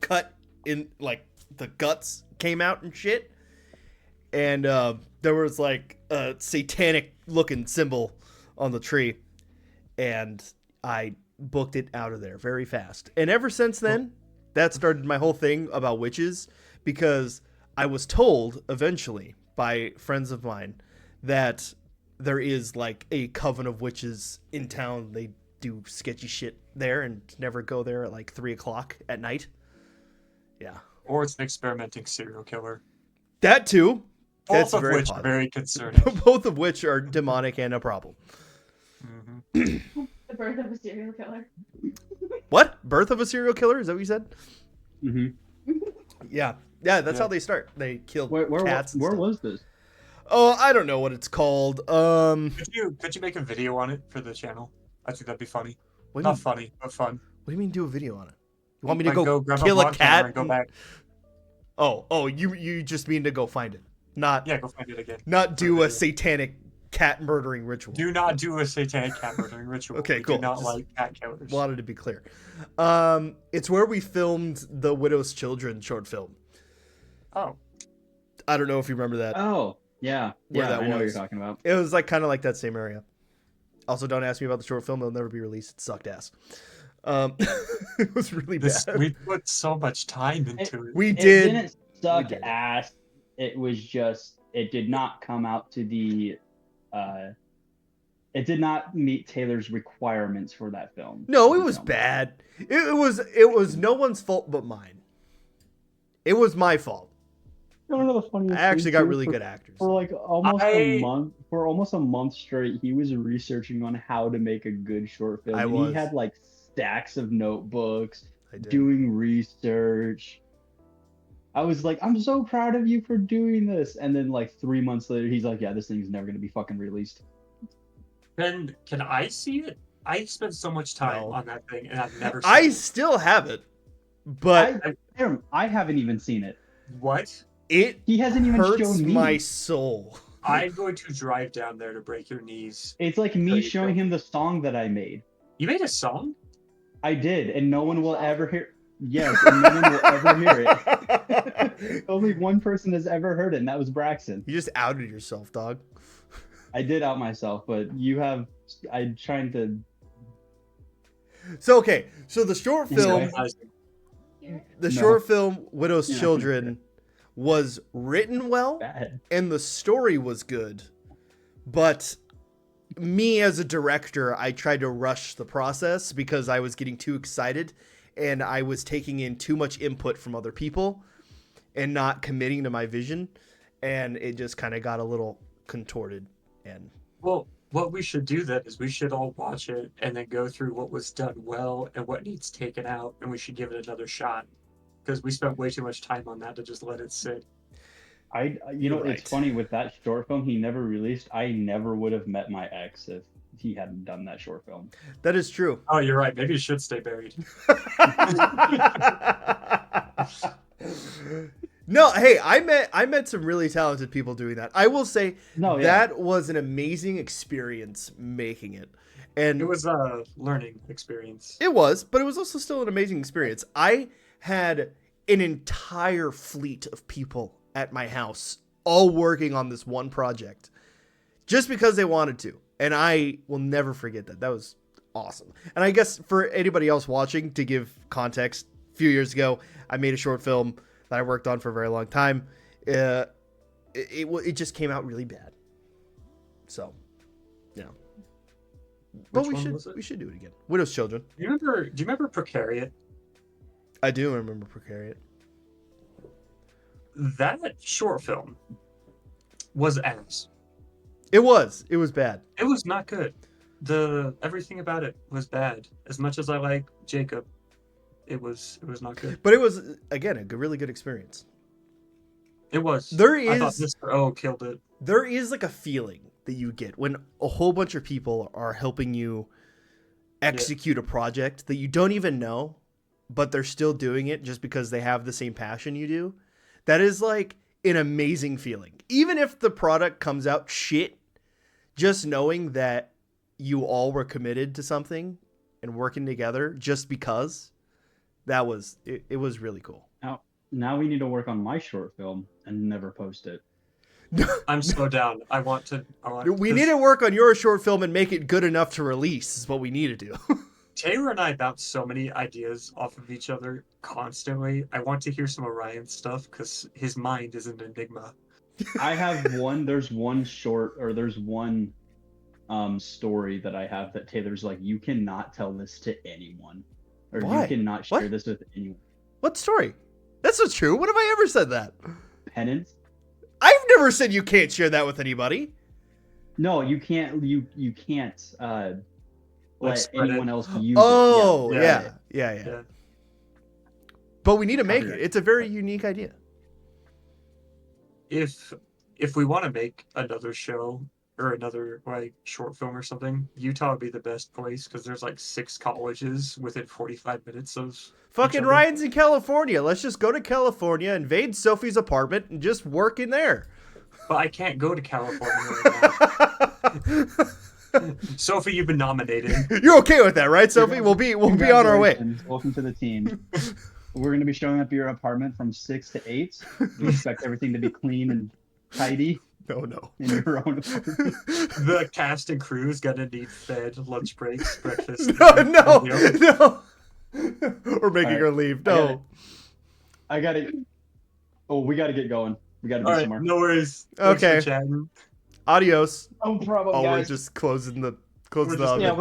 cut in, like the guts came out and shit, and there was like a satanic looking symbol on the tree, and I booked it out of there very fast. And ever since then, that started my whole thing about witches, because I was told eventually by friends of mine that there is like a coven of witches in town. They do sketchy shit there and never go there at like 3:00 at night. Yeah. Or it's an experimenting serial killer. That too. Both That's of very which are positive. very concerning. Both of which are demonic and a problem. Mm-hmm. The birth of a serial killer. What? Birth of a serial killer? Is that what you said? Mm-hmm. Yeah. Yeah, that's Yeah. how they start. They kill Where cats and where stuff. was this? Oh, I don't know what it's called. Could you make a video on it for the channel? I think that'd be funny. What do you Not mean, funny, but fun. what do you mean do a video on it? You want me to Like, go grab kill a vlog camera cat? and go back? Oh, you just mean to go find it. Not Yeah, go find it again. not do Okay. a satanic cat murdering ritual. Do not do a satanic cat murdering ritual. Okay, We cool. Do not Just like cat killers. Wanted to be clear. It's where we filmed the Widow's Children short film. Oh, I don't know if you remember that. Oh, yeah. Where Yeah, that I know what was. you're talking about. It was like kind of like that same area. Also, don't ask me about the short film; it'll never be released. It sucked ass. It was really bad. we put so much time into it. We It did. didn't suck did. ass. It was just, it did not come out to the, it did not meet Taylor's requirements for that film. No, it The was film. bad. It was no one's fault but mine. It was my fault. You wanna know the funniest I actually thing, got too? really For- good actors. For like almost I- a month, for almost a month straight, he was researching on how to make a good short film. I and was. He had like stacks of notebooks, I did. doing research. I was like, I'm so proud of you for doing this. And then like 3 months later, he's like, yeah, this thing's never gonna be fucking released. Can I see it? I spent so much time No. on that thing, and I've never seen I it. still have it, but I haven't even seen it. What? it He hasn't even hurts shown me. my soul. I'm going to drive down there to break your knees. It's like There me you showing go. him the song that I made. You made a song? I did, and no one will ever hear. Yes, and no one will ever hear it. Only one person has ever heard it, and that was Braxton. You just outed yourself, dog. I did out myself, but you have. I'm trying to. So okay, so the short film, Anyway. Here. the No. short film Widow's Yeah. Children was written well Bad. and the story was good, but me as a director, I tried to rush the process because I was getting too excited and I was taking in too much input from other people and not committing to my vision, and it just kind of got a little contorted. And Well, what we should do then is we should all watch it and then go through what was done well and what needs taken out, and we should give it another shot. Because we spent way too much time on that to just let it sit. You know, You're it's right. funny with that short film he never released. I never would have met my ex if he hadn't done that short film. that is true. Oh, you're right. Maybe it should stay buried. No, hey, I met some really talented people doing that. I will say No, yeah. that was an amazing experience making it. And It was a learning experience. it was, but it was also still an amazing experience. I had an entire fleet of people at my house all working on this one project just because they wanted to. And I will never forget that. That was awesome. And I guess for anybody else watching, to give context, a few years ago, I made a short film that I worked on for a very long time. It just came out really bad. So, yeah. But Which one was it? we should do it again. Widow's Children. Do you remember Precariat? I do remember Precariat. That short film was ass. It was bad. It was not good. Everything about it was bad. As much as I like Jacob, it was not good. But it was, again, a really good experience. It was. I thought Mr. O killed it. There is like a feeling that you get when a whole bunch of people are helping you execute a project that you don't even know, but they're still doing it just because they have the same passion you do. That is like an amazing feeling. Even if the product comes out shit, just knowing that you all were committed to something and working together just because, it was really cool. Now we need to work on my short film and never post it. I'm so down. We need to work on your short film and make it good enough to release is what we need to do. Taylor and I bounce so many ideas off of each other constantly. I want to hear some of Ryan's stuff because his mind is an enigma. I have one. There's one story that I have that Taylor's like, you cannot tell this to anyone, or Why? you cannot share What? this with anyone. What story? That's not true. When have I ever said that? Penance? I've never said you can't share that with anybody. No, you can't. You can't let spread anyone it. else use Oh, it. yeah. But we need to make it. Copyright. It's a very unique idea. If we want to make another show or another like short film or something, Utah would be the best place because there's like 6 colleges within 45 minutes of Fucking other. Ryan's in California. Let's just go to California, invade Sophie's apartment, and just work in there. But I can't go to California right now. Sophie, you've been nominated. You're okay with that, right, Sophie? We'll be on our way. Congratulations. Welcome to the team. We're going to be showing up at your apartment from 6 to 8. We expect everything to be clean and tidy No. in your own apartment. The cast and crew is gonna need fed, lunch breaks, breakfast. No. We're making All right. her leave. I No. We got to get going. We got to be All right, somewhere. no worries. Thanks Okay. for chatting. Adios. No problem, Oh, we're guys. just closing the We're oven. just- Yeah,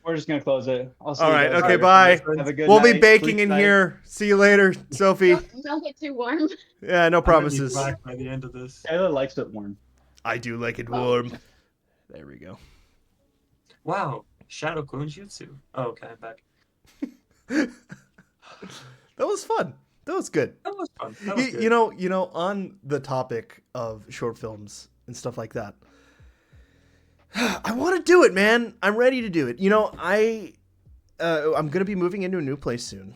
we're just going to close it. I'll see All you right. guys Okay. later. Bye. Have a good We'll night. be baking Sleep in tight. here. See you later, Sophie. Don't get too warm. Yeah. No I'm gonna be promises. black by the end of this. Taylor likes it warm. I do like it warm. There we go. Wow, Shadow Clone Jutsu. Oh, okay, I'm back. That was fun. That was good. That was fun. That was good. You know, on the topic of short films and stuff like that, I want to do it, man. I'm ready to do it. You know, I'm gonna be moving into a new place soon,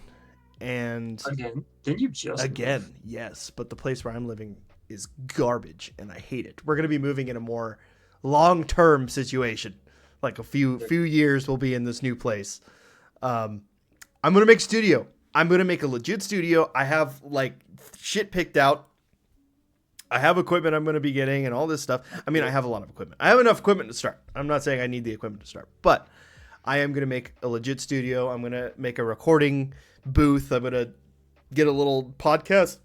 and Again? Didn't you just again, move? yes, but the place where I'm living is garbage, and I hate it. We're gonna be moving in a more long-term situation, like a few years. We'll be in this new place. I'm gonna make studio. I'm going to make a legit studio. I have like shit picked out. I have equipment I'm going to be getting and all this stuff. I mean, I have a lot of equipment. I have enough equipment to start. I'm not saying I need the equipment to start, but I am going to make a legit studio. I'm going to make a recording booth. I'm going to get a little podcast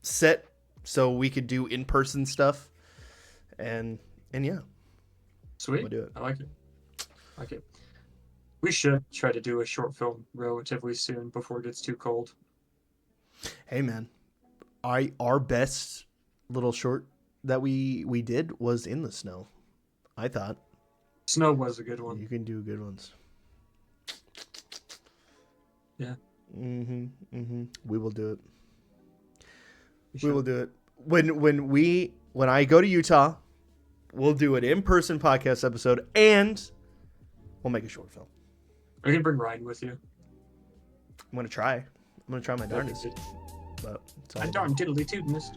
set so we could do in-person stuff. And yeah. Sweet. We'll do it. I like it. We should try to do a short film relatively soon before it gets too cold. Hey man, our best little short that we did was in the snow. I thought Snow was a good one. you can do good ones. Yeah. We will do it. We should. will do it when I go to Utah. We'll do an in-person podcast episode and we'll make a short film. Are you gonna bring Ryan with you? I'm gonna try. I'm gonna try my darndest. That'd be But it's all good. I darn diddly too, mister.